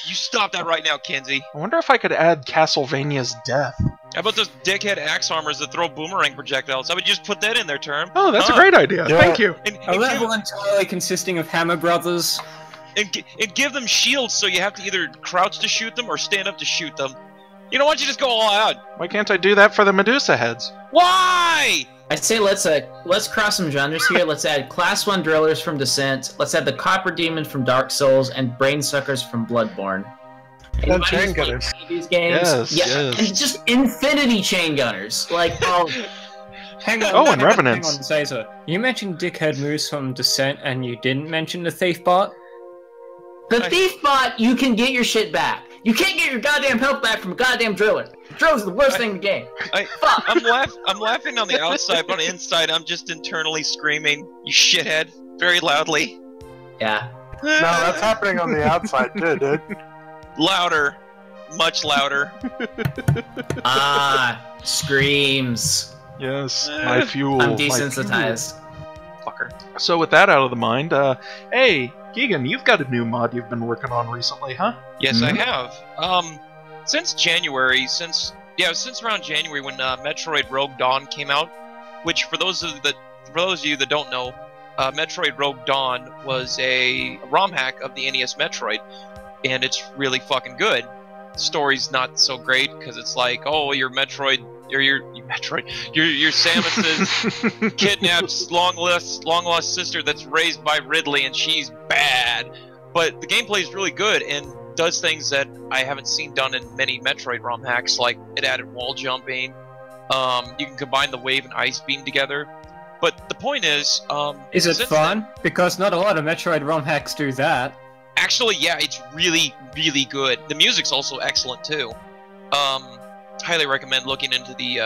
You stop that right now, Kenzie. I wonder if I could add Castlevania's death. How about those dickhead axe armors that throw boomerang projectiles? How about you just put that in there, Term? Oh, that's a great idea. Yeah. Thank you. A level entirely consisting of Hammer Brothers. And give them shields so you have to either crouch to shoot them or stand up to shoot them. You know, why don't you just go all out? Why can't I do that for the Medusa heads? Why? I say let's cross some genres here. Let's add Class 1 Drillers from Descent. Let's add the Copper Demon from Dark Souls and Brain Suckers from Bloodborne. And chain gunners. These games, Yes. and just Infinity Chain Gunners. Like, oh, Hang on. Oh, and hang Revenants. on, Xaser. You mentioned dickhead moves from Descent and you didn't mention the Thief Bot? the Thief Bot, you can get your shit back. You can't get your goddamn health back from a goddamn driller. Drill's the worst thing in the game. I'm laughing on the outside, but on the inside, I'm just internally screaming, "You shithead!" very loudly. Yeah. No, that's happening on the outside too, dude. Louder, much louder. Screams. Yes, my fuel. I'm my desensitized. Fucker. fuel. So with that out of the mind, hey, Keegan, you've got a new mod you've been working on recently, huh? Yes, Mhm. I have. Since January, since around January when Metroid Rogue Dawn came out, which for those of you that don't know, Metroid Rogue Dawn was a ROM hack of the NES Metroid, and it's really fucking good. The story's not so great because it's like, oh, your Samus's kidnaps long lost sister that's raised by Ridley, and she's bad. But the gameplay is really good and does things that I haven't seen done in many Metroid ROM hacks. Like it added wall jumping. You can combine the wave and ice beam together. But the point is Is it fun? Because not a lot of Metroid ROM hacks do that. Actually, yeah, it's really, really good. The music's also excellent too. Highly recommend looking into the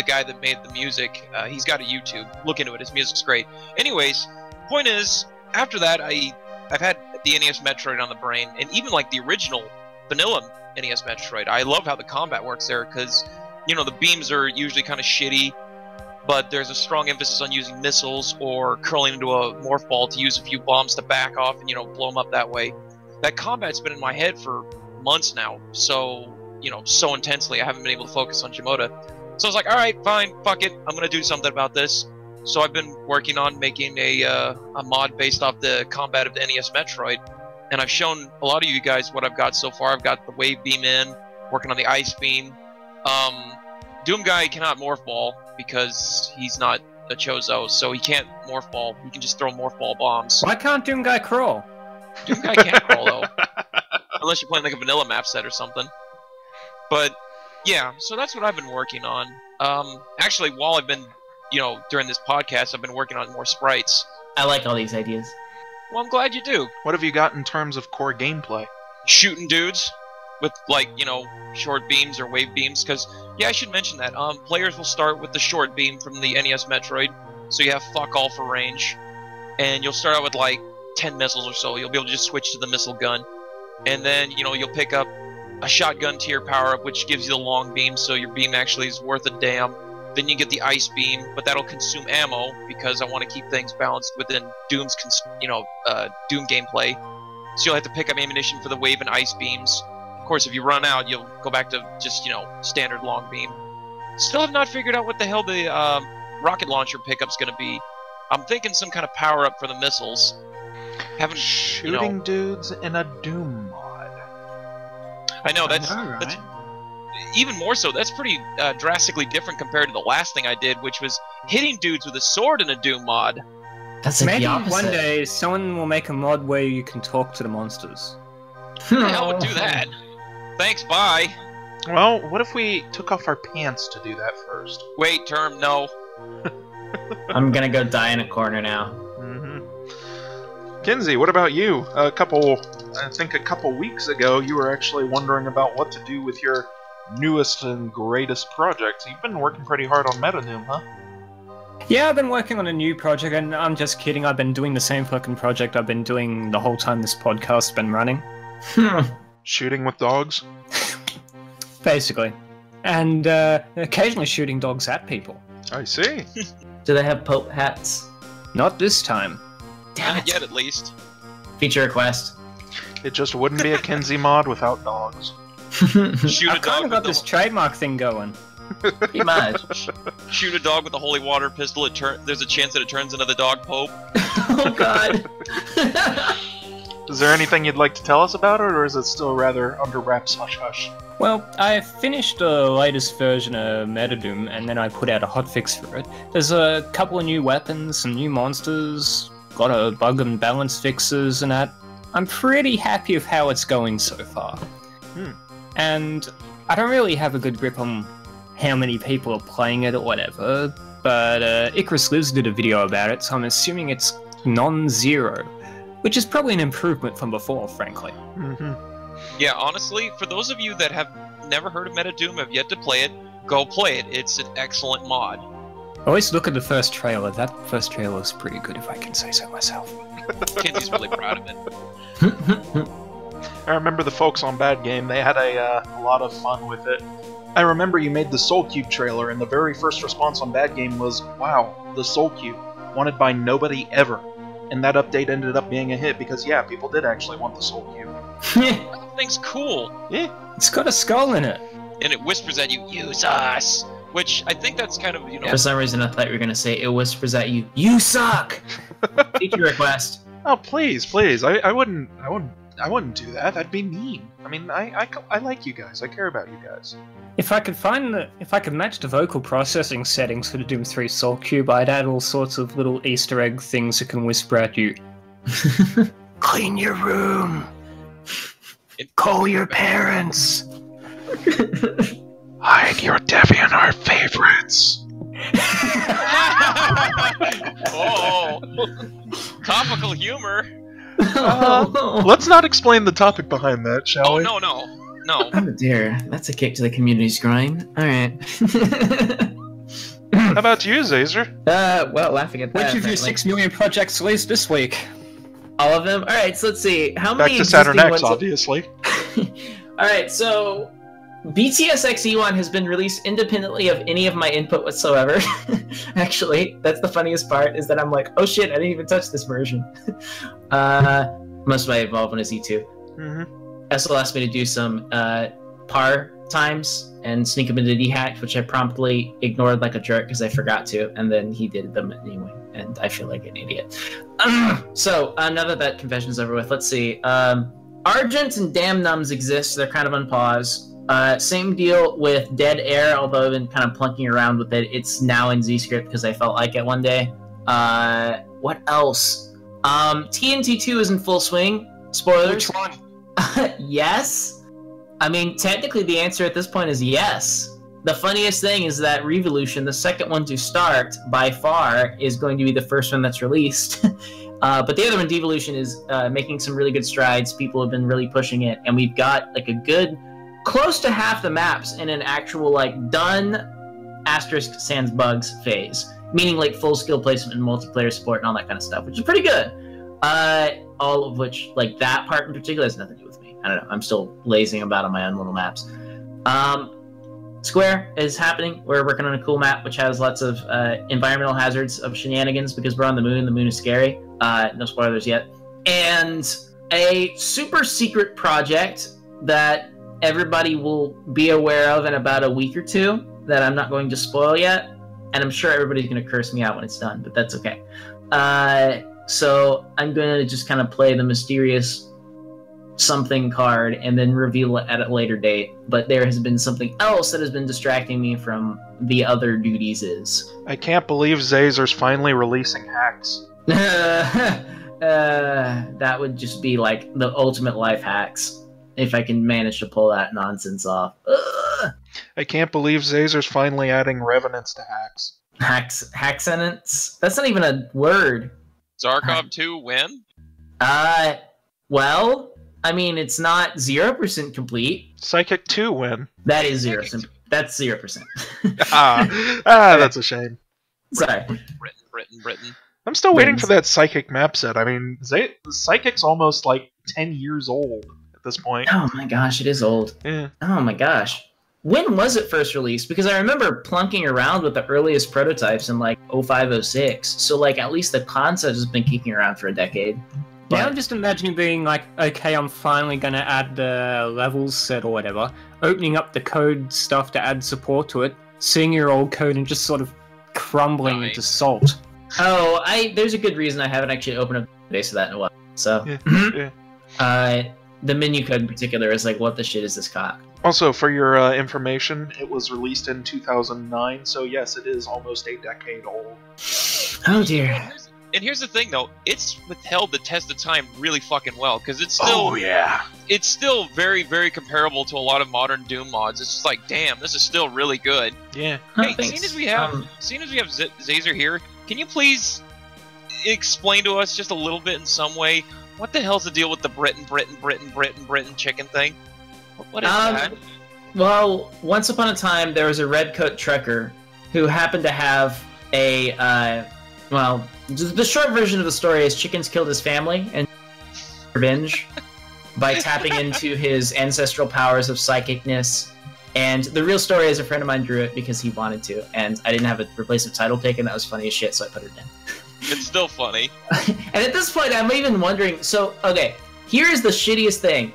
guy that made the music. He's got a YouTube. Look into it. His music's great. Anyways, point is, after that, I've had the NES Metroid on the brain, and even like the original vanilla NES Metroid. I love how the combat works there because, you know, the beams are usually kind of shitty, but there's a strong emphasis on using missiles or curling into a morph ball to use a few bombs to back off and, you know, blow them up that way. That combat's been in my head for months now, so, you know, so intensely I haven't been able to focus on Jimoda. So I was like, alright, fine, fuck it, I'm gonna do something about this. So I've been working on making a mod based off the combat of the NES Metroid, and I've shown a lot of you guys what I've got so far. I've got the wave beam in, working on the ice beam. Doom Guy cannot morph ball because he's not a Chozo, so he can't morph ball. He can just throw morph ball bombs. Why can't Doom Guy crawl? Doom Guy can't crawl though, unless you're playing like a vanilla map set or something. But yeah, so that's what I've been working on. Actually, while I've been, you know, during this podcast, I've been working on more sprites. I like all these ideas. Well, I'm glad you do. What have you got in terms of core gameplay? Shooting dudes with, like, you know, short beams or wave beams, because, yeah, I should mention that. Players will start with the short beam from the NES Metroid, so you have fuck all for range, and you'll start out with, like, 10 missiles or so. You'll be able to just switch to the missile gun, and then, you know, you'll pick up a shotgun tier power-up, which gives you the long beam, so your beam actually is worth a damn. Then you get the ice beam, but that'll consume ammo, because I want to keep things balanced within Doom's, Doom gameplay. So you'll have to pick up ammunition for the wave and ice beams. Of course, if you run out, you'll go back to just, standard long beam. Still have not figured out what the hell the rocket launcher pickup's going to be. I'm thinking some kind of power-up for the missiles. Haven't Shooting dudes in a Doom mod. I know, that's Alright. even more so. That's pretty drastically different compared to the last thing I did, which was hitting dudes with a sword in a Doom mod. That's like Maybe the opposite. one day someone will make a mod where you can talk to the monsters. Who the hell would do that? Thanks, bye. Well, what if we took off our pants to do that first? Wait, term, no. I'm gonna go die in a corner now. Kinsey, what about you? I think a couple weeks ago, you were actually wondering about what to do with your newest and greatest project. You've been working pretty hard on MetaDoom, huh? Yeah, I've been working on a new project, and I'm just kidding. I've been doing the same fucking project I've been doing the whole time this podcast's been running. Shooting with dogs? Basically. And occasionally shooting dogs at people. I see. Do they have Pope hats? Not this time. Damn Not it. yet, at least. Feature request. It just wouldn't be a Kinsey mod without dogs. Shoot a I've kind dog of got with this trademark thing going. Pretty much. shoot a dog with a holy water pistol. There's a chance that it turns into the dog pope. Oh god. Is there anything you'd like to tell us about it, or is it still rather under wraps hush-hush? Well, I finished the latest version of MetaDoom, and then I put out a hotfix for it. There's a couple of new weapons, some new monsters, got a bug and balance fixes and that. I'm pretty happy with how it's going so far. And I don't really have a good grip on how many people are playing it or whatever, but Icarus Lives did a video about it, so I'm assuming it's non-zero, which is probably an improvement from before, frankly. Yeah, honestly, for those of you that have never heard of MetaDoom, have yet to play it, go play it. It's an excellent mod. Always look at the first trailer. That first trailer is pretty good, if I can say so myself. Kinsey's really proud of it. I remember the folks on Bad Game, they had a lot of fun with it. I remember you made the Soul Cube trailer, and the very first response on Bad Game was, wow, the Soul Cube, wanted by nobody ever. And that update ended up being a hit, because yeah, people did actually want the Soul Cube. That thing's cool. Yeah. It's got a skull in it. And it whispers at you, use us! Which, I think that's kind of, For some reason I thought you were gonna say it whispers at you, you suck! Feature request. Oh, please, please. I wouldn't do that. That'd be mean. I mean, I like you guys. I care about you guys. If I could match the vocal processing settings for the Doom 3 Soul Cube, I'd add all sorts of little Easter egg things that can whisper at you. Clean your room. Call your parents. Hide your DeviantArt favorites. Oh! Topical humor! Let's not explain the topic behind that, shall Oh, we? no. Oh dear, that's a kick to the community's groin. Alright. How about you, Xaser? Well, laughing at that. Which of your apparently. 6 million projects released this week? All of them? Alright, so let's see. How Back many to Saturn existing X, ones- obviously. Alright, so BTS XE1 has been released independently of any of my input whatsoever. Actually, that's the funniest part, is that I'm like, oh shit, I didn't even touch this version. Most of my involvement is E2. SL asked me to do some par times and sneak them into D-Hack, which I promptly ignored like a jerk because I forgot to, and then he did them anyway, and I feel like an idiot. So, now that that confession's over with, let's see. Argent and Damn Numbs exist, they're kind of on pause. Same deal with Dead Air, although I've been kind of plunking around with it. It's now in ZScript because I felt like it one day. What else? TNT2 is in full swing. Spoilers. Which one? Yes. I mean, technically the answer at this point is yes. The funniest thing is that Revilution, the second one to start, by far, is going to be the first one that's released. But the other one, Devolution, is making some really good strides. People have been really pushing it, and we've got like a good, close to half the maps in an actual like done asterisk sans bugs phase, meaning like full skill placement and multiplayer support and all that kind of stuff, which is pretty good. All of which, like that part in particular, has nothing to do with me. I don't know. I'm still lazing about on my own little maps. Square is happening. We're working on a cool map which has lots of environmental hazards of shenanigans because we're on the moon. The moon is scary. No spoilers yet. And a super secret project that everybody will be aware of in about a week or two that I'm not going to spoil yet. And I'm sure everybody's going to curse me out when it's done, but that's okay. So I'm going to just kind of play the mysterious something card and then reveal it at a later date. But there has been something else that has been distracting me from the other duties is. I can't believe Xaser's finally releasing hacks. That would just be like the ultimate life hacks if I can manage to pull that nonsense off. I can't believe Xaser's finally adding revenants to hacks. Haxenants? That's not even a word. Zarkov 2 win? Well, I mean, it's not 0% complete. Psychic 2 win. That is 0%. That's 0%. That's a shame. Sorry. Britain. I'm still waiting for that Psychic map set. I mean, Psychic's almost like 10 years old at this point. Oh my gosh, it is old. Yeah. Oh my gosh. When was it first released? Because I remember plunking around with the earliest prototypes in like 05, 06. So like at least the concept has been kicking around for a decade. Yeah, I'm just imagining being like, okay, I'm finally going to add the levels set or whatever, opening up the code stuff to add support to it, seeing your old code and just sort of crumbling into salt. Oh, there's a good reason I haven't actually opened up the base of that in a while. So, the menu code in particular is like, what the shit is this cock? Also, for your information, it was released in 2009, so yes, it is almost a decade old. Oh dear. And here's the thing, though, it's withheld the test of time really fucking well, because it's still it's still very, very comparable to a lot of modern Doom mods. It's just like, damn, this is still really good. Yeah. Hey, seeing as we have Xaser here, can you please explain to us just a little bit in some way what the hell's the deal with the Britain chicken thing? What is that? Well, once upon a time, there was a redcoat trucker who happened to have a well, the short version of the story is chickens killed his family and revenge by tapping into his ancestral powers of psychicness. And the real story is a friend of mine drew it because he wanted to, and I didn't have a replacement title pick, and that was funny as shit, so I put it in. It's still funny. And at this point, I'm even wondering, so, okay, here's the shittiest thing.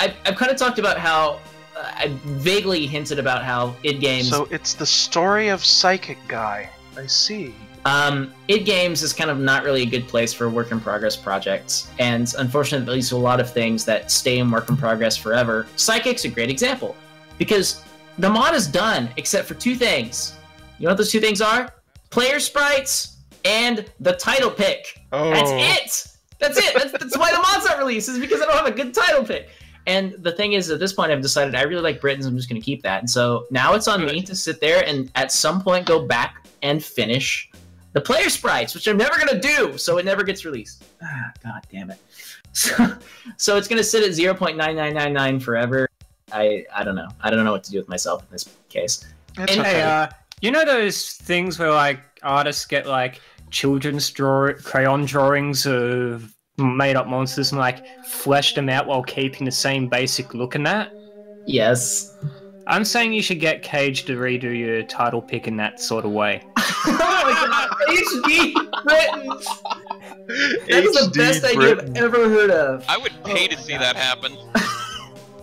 I've kind of talked about how, I vaguely hinted about how id Games... So it's the story of Psychic Guy. I see. id Games is kind of not really a good place for work-in-progress projects, and unfortunately it leads to a lot of things that stay in work-in-progress forever. Psychic's a great example, because the mod is done, except for two things. You know what those two things are? Player sprites and the title pick. Oh. That's it! That's why the mod's not released, is because I don't have a good title pick. And the thing is, at this point, I've decided I really like Britons, I'm just going to keep that. And so now it's on me to sit there and at some point go back and finish the player sprites, which I'm never going to do, so it never gets released. God damn it. So it's going to sit at 0.9999 forever. I don't know. I don't know what to do with myself in this case. That's And- okay. Hey, you know those things where like artists get like children's crayon drawings of made-up monsters and like flesh them out while keeping the same basic look in that? Yes. I'm saying you should get Cage to redo your title pick in that sort of way. Oh my god, HD Britons! That's the best idea I've ever heard of. I would pay to see that happen.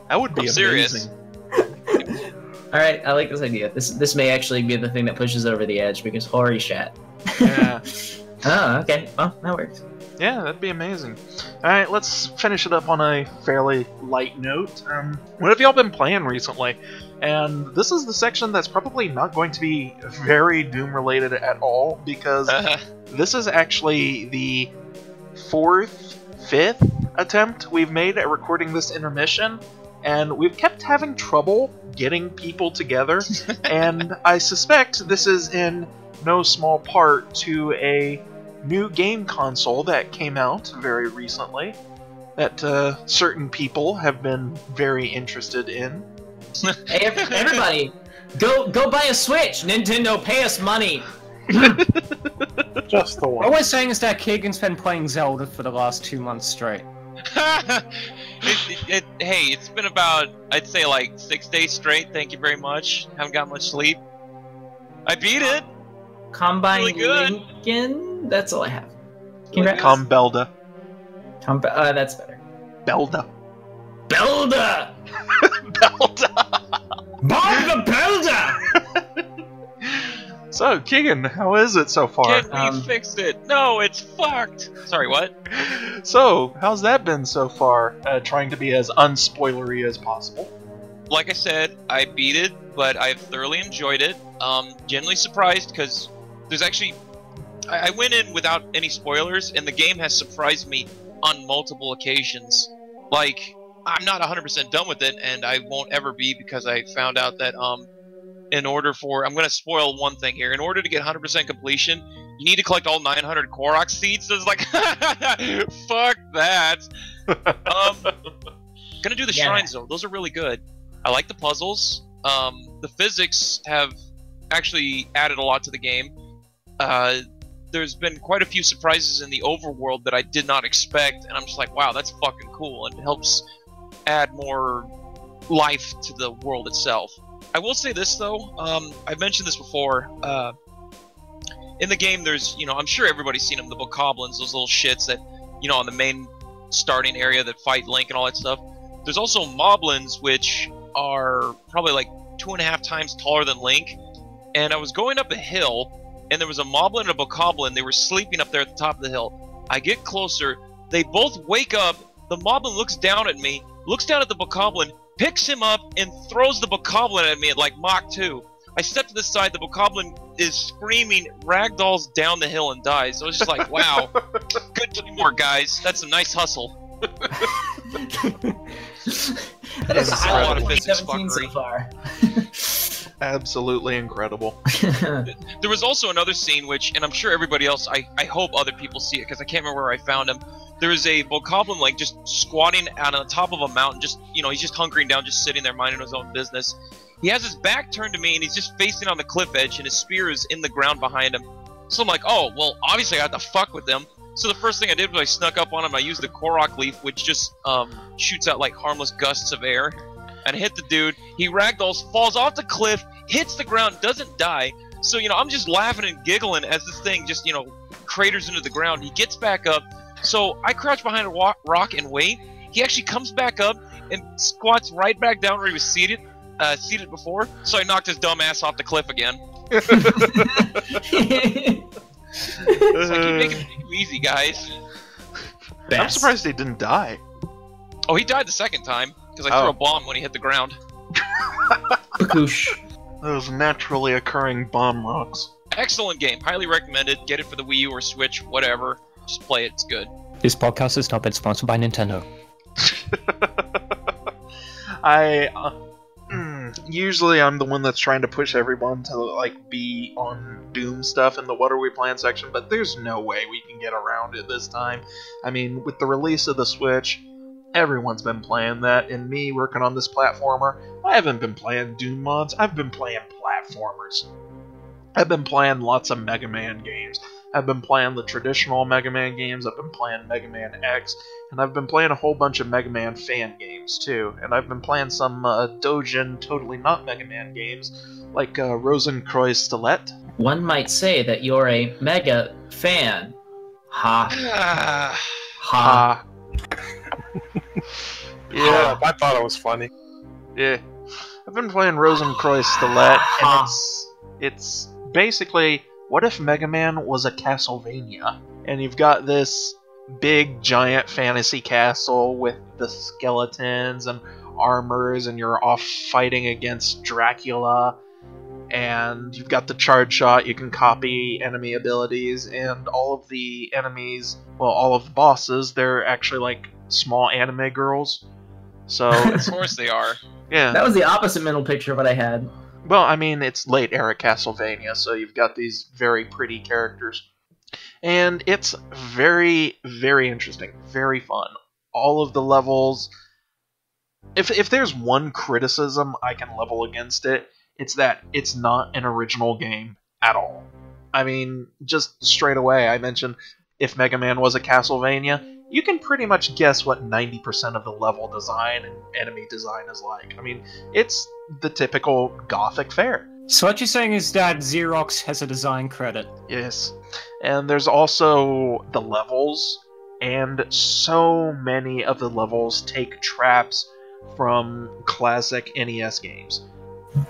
That would be I'm amazing. serious. Alright, I like this idea. This may actually be the thing that pushes over the edge, because holy shit. Yeah. Oh, okay. Well, that works. Yeah, that'd be amazing. Alright, let's finish it up on a fairly light note. What have y'all been playing recently? And this is the section that's probably not going to be very Doom-related at all, because this is actually the 5th attempt we've made at recording this intermission, and we've kept having trouble getting people together, and I suspect this is in no small part to a new game console that came out very recently that certain people have been very interested in. Hey, everybody, go buy a Switch! Nintendo, pay us money! Just the one. All we're saying is that Keegan's been playing Zelda for the last 2 months straight. Hey, it's been about, I'd say, like 6 days straight. Thank you very much. Haven't got much sleep. I beat it. Combine Really good. Lincoln. That's all I have. Really Congrats. Belda. That's better. Belda. Belda. Belda. Bob the Belda. So, Keegan, how is it so far? Can we fix it? No, it's fucked. Sorry, what? So, how's that been so far? Trying to be as unspoilery as possible. Like I said, I beat it, but I've thoroughly enjoyed it. Genuinely surprised because there's actually... I went in without any spoilers, and the game has surprised me on multiple occasions. Like, I'm not 100% done with it, and I won't ever be because I found out that, in order for... I'm going to spoil one thing here. In order to get 100% completion, you need to collect all 900 Korok seeds. So it's like, fuck that. Gonna do the shrines, though. Those are really good. I like the puzzles. The physics have actually added a lot to the game. There's been quite a few surprises in the overworld that I did not expect, and I'm just like, wow, that's fucking cool, and it helps add more life to the world itself. I will say this, though, I've mentioned this before, in the game there's, you know, I'm sure everybody's seen them, the bokoblins, those little shits that, you know, on the main starting area that fight Link and all that stuff. There's also moblins, which are probably like 2.5 times taller than Link, and I was going up a hill, and there was a moblin and a bokoblin. They were sleeping up there at the top of the hill. I get closer, they both wake up, the moblin looks down at me, looks down at the bokoblin, picks him up, and throws the bokoblin at me at like Mach 2. I step to the side, the bokoblin is screaming, ragdolls down the hill and dies. So I was just like, wow, good teamwork, guys. That's a nice hustle. That is a highlight of physics 2017 so fuckery. far. Absolutely incredible. There was also another scene which, and I'm sure everybody else, I hope other people see it because I can't remember where I found him. There is a bokoblin like just squatting on the top of a mountain, just, you know, he's just hunkering down, just sitting there minding his own business. He has his back turned to me and he's just facing on the cliff edge and his spear is in the ground behind him. So I'm like, oh, well, obviously I had to fuck with him. So the first thing I did was I snuck up on him, I used the Korok leaf, which just shoots out like harmless gusts of air, and hit the dude. He ragdolls, falls off the cliff, hits the ground, doesn't die. So, you know, I'm just laughing and giggling as this thing just, you know, craters into the ground. He gets back up. So I crouch behind a rock and wait. He actually comes back up and squats right back down where he was seated before. So I knocked his dumb ass off the cliff again. So I keep making it too easy, guys. I'm surprised he didn't die. Oh, he died the second time because I threw a bomb when he hit the ground. Bakoosh. Those naturally occurring bomb rocks. Excellent game. Highly recommended. Get it for the Wii U or Switch, whatever. Just play it. It's good. This podcast has not been sponsored by Nintendo. Usually I'm the one that's trying to push everyone to like be on Doom stuff in the What Are We Playing section, but there's no way we can get around it this time. I mean, with the release of the Switch, everyone's been playing that, and me working on this platformer, I haven't been playing Doom mods, I've been playing platformers. I've been playing lots of Mega Man games. I've been playing the traditional Mega Man games, I've been playing Mega Man X, and I've been playing a whole bunch of Mega Man fan games too. And I've been playing some Dojin, totally not Mega Man games, like Rosenkreuz Stilett. One might say that you're a mega fan. Ha. Ha. Yeah, I thought it was funny. yeah. I've been playing Rosenkreuz Stilett, and it's basically, what if Mega Man was a Castlevania? And you've got this big, giant fantasy castle with the skeletons and armors, and you're off fighting against Dracula, and you've got the charge shot, you can copy enemy abilities, and all of the enemies, well, all of the bosses, they're actually like small anime girls. So, Of course they are. yeah. That was the opposite mental picture of what I had. Well, I mean, it's late era Castlevania, so you've got these very pretty characters. And it's very, very interesting. Very fun. All of the levels... If there's one criticism I can level against it, it's that it's not an original game at all. I mean, just straight away, I mentioned if Mega Man was a Castlevania, you can pretty much guess what 90% of the level design and enemy design is like. I mean, it's the typical Gothic fare. So what you're saying is that Xerox has a design credit? Yes. And there's also the levels, and so many of the levels take traps from classic NES games.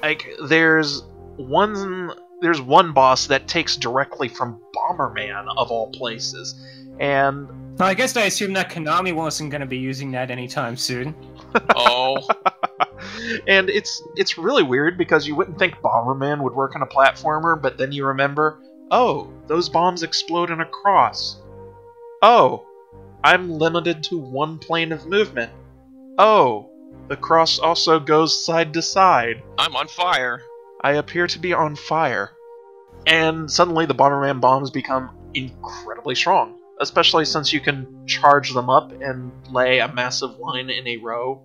Like, there's one boss that takes directly from Bomberman, of all places, and... Well, I guess I assume that Konami wasn't going to be using that anytime soon. Oh. And it's really weird, because you wouldn't think Bomberman would work on a platformer, but then you remember, oh, those bombs explode in a cross. Oh, I'm limited to one plane of movement. Oh, the cross also goes side to side. I'm on fire. I appear to be on fire. And suddenly the Bomberman bombs become incredibly strong, especially since you can charge them up and lay a massive line in a row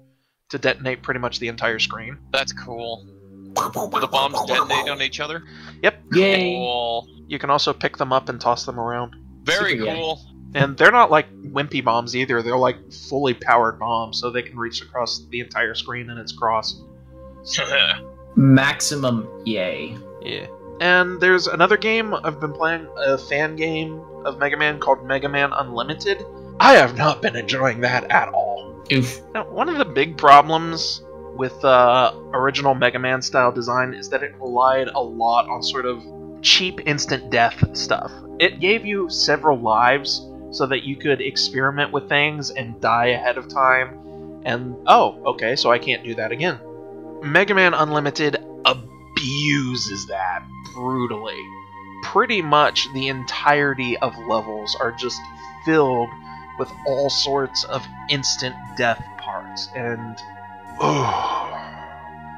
to detonate pretty much the entire screen. That's cool. Do the bombs detonate on each other? Yep. Yay! Cool. You can also pick them up and toss them around. Very Super cool. And they're not like wimpy bombs either, they're like fully powered bombs, so they can reach across the entire screen in its cross. Maximum yay. Yeah. And there's another game I've been playing, a fan game of Mega Man called Mega Man Unlimited. I have not been enjoying that at all. Oof. Now, one of the big problems with original Mega Man style design is that it relied a lot on sort of cheap instant death stuff. It gave you several lives so that you could experiment with things and die ahead of time, and oh, okay, so I can't do that again. Mega Man Unlimited abuses that brutally. Pretty much the entirety of levels are just filled with all sorts of instant death parts, and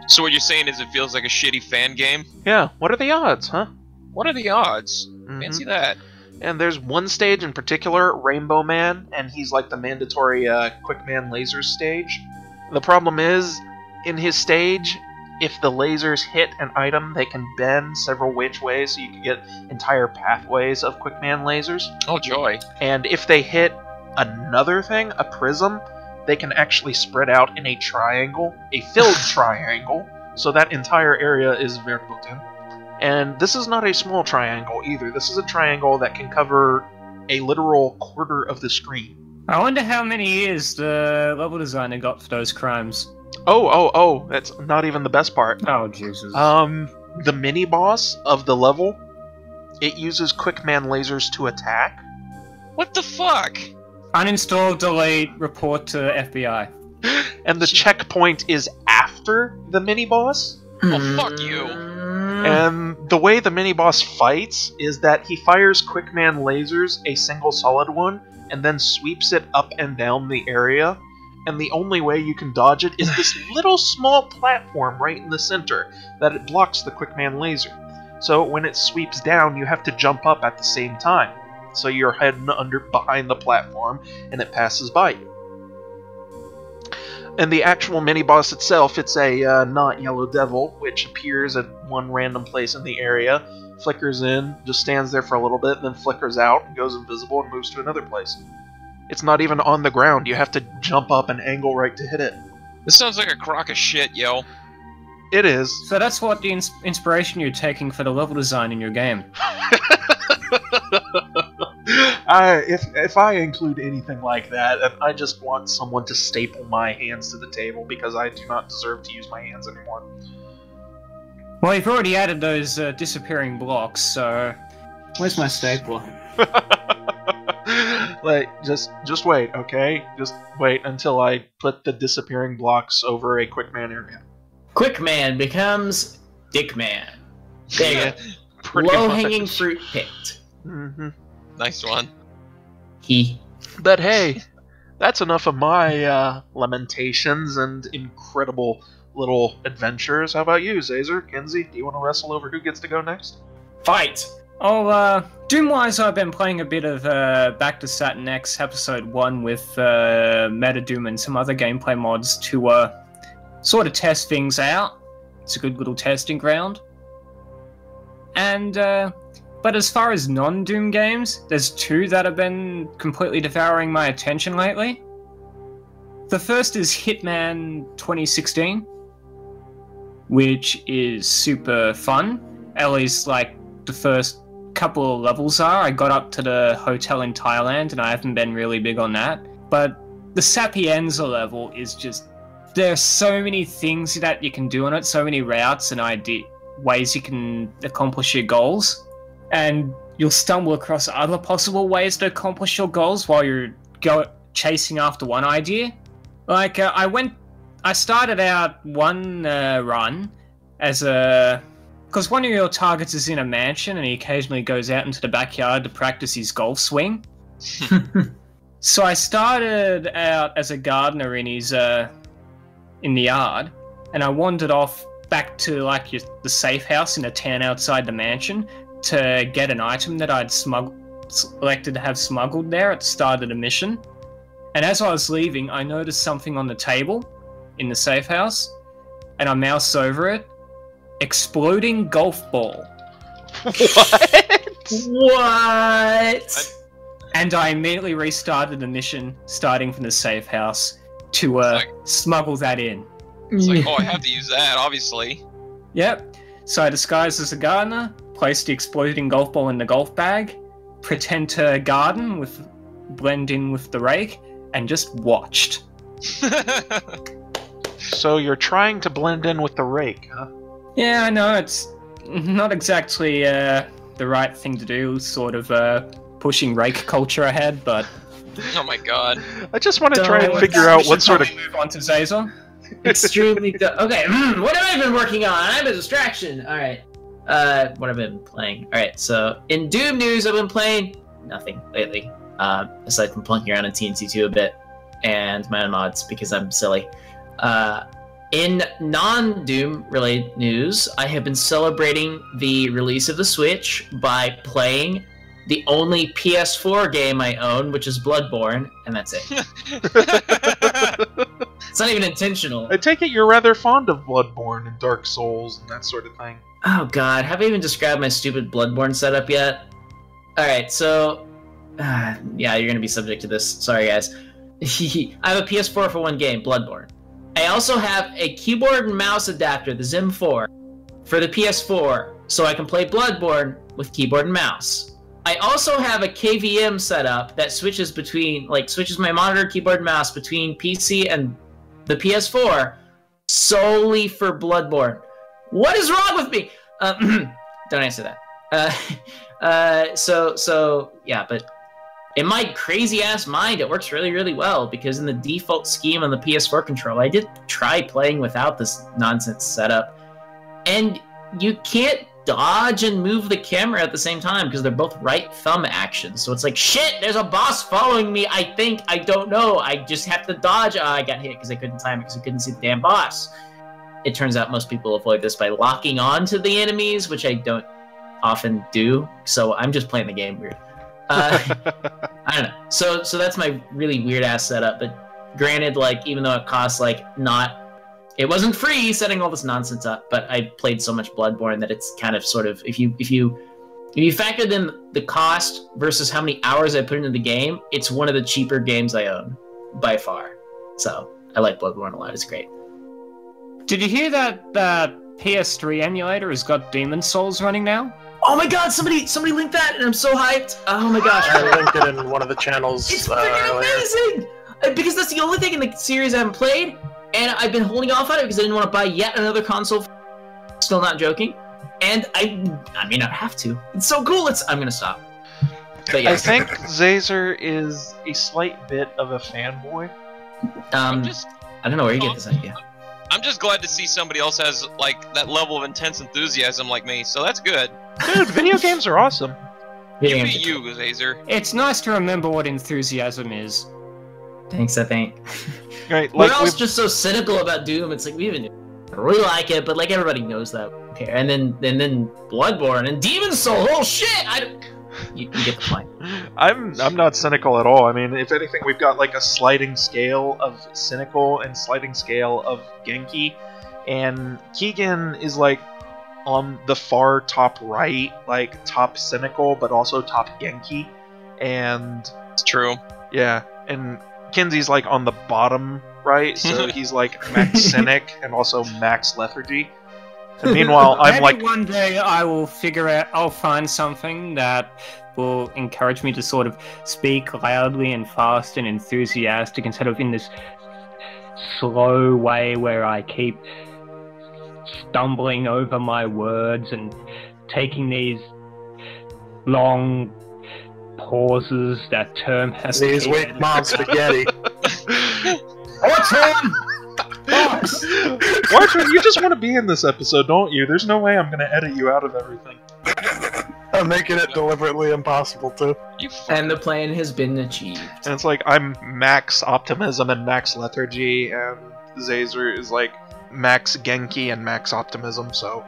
So what you're saying is it feels like a shitty fan game? yeah, what are the odds, huh? What are the odds? Mhm. Fancy that. And there's one stage in particular, Rainbow Man, and he's like the mandatory Quick Man Lasers stage. The problem is, in his stage, if the lasers hit an item, they can bend several which ways, so you can get entire pathways of Quick Man Lasers. Oh joy. And if they hit another thing, a prism, they can actually spread out in a triangle, a filled triangle, so that entire area is verboten. And this is not a small triangle either. This is a triangle that can cover a literal quarter of the screen. I wonder how many years the level designer got for those crimes. Oh, that's not even the best part. Oh, Jesus. The mini-boss of the level, it uses Quick Man Lasers to attack. What the fuck? Uninstall, delete, report to FBI. And the checkpoint is after the mini-boss. Well, fuck you. And the way the mini-boss fights is that he fires Quick Man Lasers, a single solid one, and then sweeps it up and down the area. And the only way you can dodge it is this little small platform right in the center that it blocks the Quick Man Laser. So when it sweeps down, you have to jump up at the same time. So you're heading behind the platform, and it passes by you. And the actual mini-boss itself, it's a not Yellow Devil, which appears at one random place in the area, flickers in, just stands there for a little bit, then flickers out, and goes invisible, and moves to another place. It's not even on the ground, you have to jump up and angle right to hit it. This sounds like a crock of shit, yo. It is. So that's what the inspiration you're taking for the level design in your game. If I include anything like that, then I just want someone to staple my hands to the table because I do not deserve to use my hands anymore. Well, you've already added those disappearing blocks, so... Where's my stapler? Like, just wait, okay? Just wait until I put the disappearing blocks over a Quick Man area. Quick Man becomes Dick Man. There you go. Pretty Low-hanging much. fruit picked. Mm-hmm. Nice one. But hey, that's enough of my lamentations and incredible little adventures. How about you, Xaser? Kenzie, do you want to wrestle over who gets to go next? Fight! Oh, Doom-wise, I've been playing a bit of Back to Saturn X Episode 1 with Metadoom and some other gameplay mods to sort of test things out. It's a good little testing ground. And But as far as non-Doom games, there's two that have been completely devouring my attention lately. The first is Hitman 2016, which is super fun. At least, like, the first couple of levels are. I got up to the hotel in Thailand, and I haven't been really big on that. But the Sapienza level is just... There's so many things that you can do on it, so many routes and ways you can accomplish your goals. And you'll stumble across other possible ways to accomplish your goals while you're chasing after one idea. Like, I started out one run as a... Because one of your targets is in a mansion and he occasionally goes out into the backyard to practice his golf swing. So I started out as a gardener in his in the yard, and I wandered off back to like the safe house in a town outside the mansion to get an item that I'd selected to have smuggled there at the start of the mission. And as I was leaving, I noticed something on the table in the safe house, and I moused over it. Exploding golf ball. What? What? And I immediately restarted the mission, starting from the safe house, to smuggle that in. It's like, oh, I have to use that, obviously. Yep. So I disguised as a gardener, placed the exploding golf ball in the golf bag, pretend to garden blend in with the rake, and just watched. So you're trying to blend in with the rake, huh? Yeah, I know, it's not exactly the right thing to do, sort of pushing rake culture ahead, but... Oh my god. I just want to try and figure out what sort of... move on to Xaser. Extremely... Okay, what have I been working on? I'm a distraction! Alright. What have I been playing? Alright, so, in Doom news, I've been playing nothing lately. Aside from plunking around in TNT2 a bit, and my own mods, because I'm silly. In non-Doom related news, I have been celebrating the release of the Switch by playing the only PS4 game I own, which is Bloodborne, and that's it. It's not even intentional. I take it you're rather fond of Bloodborne and Dark Souls and that sort of thing. Oh god, have I even described my stupid Bloodborne setup yet? Alright, so... yeah, you're gonna be subject to this. Sorry, guys. I have a PS4 for one game, Bloodborne. I also have a keyboard and mouse adapter, the Zim 4, for the PS4, so I can play Bloodborne with keyboard and mouse. I also have a KVM setup that switches my monitor, keyboard, and mouse between PC and the PS4 solely for Bloodborne. What is wrong with me? Don't answer that. So yeah, but in my crazy-ass mind, it works really, really well, because in the default scheme on the PS4 controller, I did try playing without this nonsense setup, and you can't dodge and move the camera at the same time, because they're both right thumb actions, so it's like, shit, there's a boss following me, I don't know, I just have to dodge. I got hit because I couldn't time it, because I couldn't see the damn boss. It turns out most people avoid this by locking on to the enemies, which I don't often do, so I'm just playing the game weird. I don't know. So that's my really weird ass setup. But granted, like, even though it costs it wasn't free setting all this nonsense up. But I played so much Bloodborne that it's kind of sort of if you factored in the cost versus how many hours I put into the game, it's one of the cheaper games I own by far. So I like Bloodborne a lot. It's great. Did you hear that the PS3 emulator has got Demon Souls running now? Oh my god, somebody linked that, and I'm so hyped. Oh my gosh. I linked it in one of the channels. It's freaking amazing! Because that's the only thing in the series I haven't played, and I've been holding off on it because I didn't want to buy yet another console. Still not joking. And I may not have to. It's so cool, I'm gonna stop. But yeah. I think Xaser is a slight bit of a fanboy. I don't know where you get this idea. I'm just glad to see somebody else has, like, that level of intense enthusiasm like me, so that's good. Dude, video games are awesome. You be you, Xaser. It's nice to remember what enthusiasm is. Thanks, I think. Right, We're like all just so cynical about Doom, it's like, we even really like it, but, like, everybody knows that. Okay, and then Bloodborne and Demon Soul, oh shit! You get the point. I'm not cynical at all. I mean, if anything, we've got like a sliding scale of cynical and sliding scale of Genki, and Keegan is like on the far top right, like top cynical, but also top Genki, and It's true. yeah, and Kinsey's like on the bottom right, so he's like max cynic and also max lethargy. And meanwhile, I'm Maybe like, one day I will figure out. I'll find something that will encourage me to sort of speak loudly and fast and enthusiastic instead of in this slow way where I keep stumbling over my words and taking these long pauses that term has to These keep. weak mom spaghetti. Wartorn! Wartorn, you just want to be in this episode, don't you? There's no way I'm gonna edit you out of everything. I'm making it deliberately impossible to. You fuck. And the plan has been achieved. And it's like, I'm max optimism and max lethargy, and Xaser is like max Genki and max optimism, so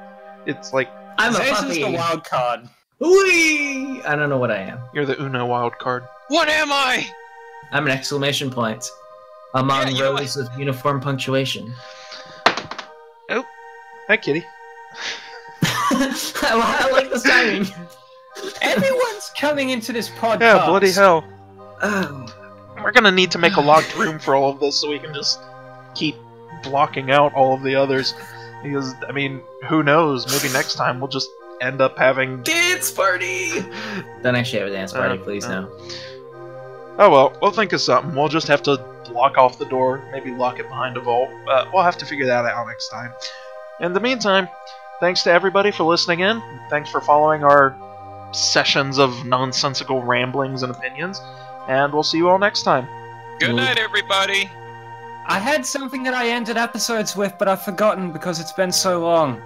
it's like, I'm a This is puppy. the wild card. Whee! I don't know what I am. you're the Uno wild card. What am I? I'm an exclamation point. Among Yeah, you know rows of uniform punctuation. Hi, kitty. I like this timing. Everyone's coming into this podcast. Yeah, bloody hell. Oh. We're gonna need to make a locked room for all of this so we can just keep blocking out all of the others. Because, I mean, who knows? Maybe next time we'll just end up having... Dance party! Don't actually have a dance party, please, no. Oh well, we'll think of something. We'll just have to block off the door, maybe lock it behind a vault. We'll have to figure that out next time. In the meantime, thanks to everybody for listening in. Thanks for following our sessions of nonsensical ramblings and opinions. And we'll see you all next time. Good night, everybody. I had something that I ended episodes with, but I've forgotten because it's been so long.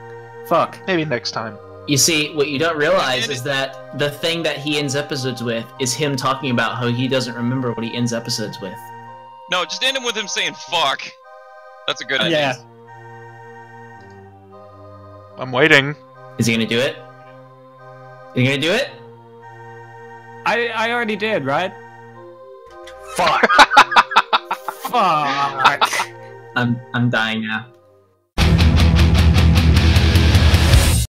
Fuck. Maybe next time. You see, what you don't realize is that the thing that he ends episodes with is him talking about how he doesn't remember what he ends episodes with. No, just end him with him saying fuck. That's a good idea. Yeah. I'm waiting. Is he gonna do it? Is he gonna do it? I already did, right? Fuck! Fuck. I'm dying now.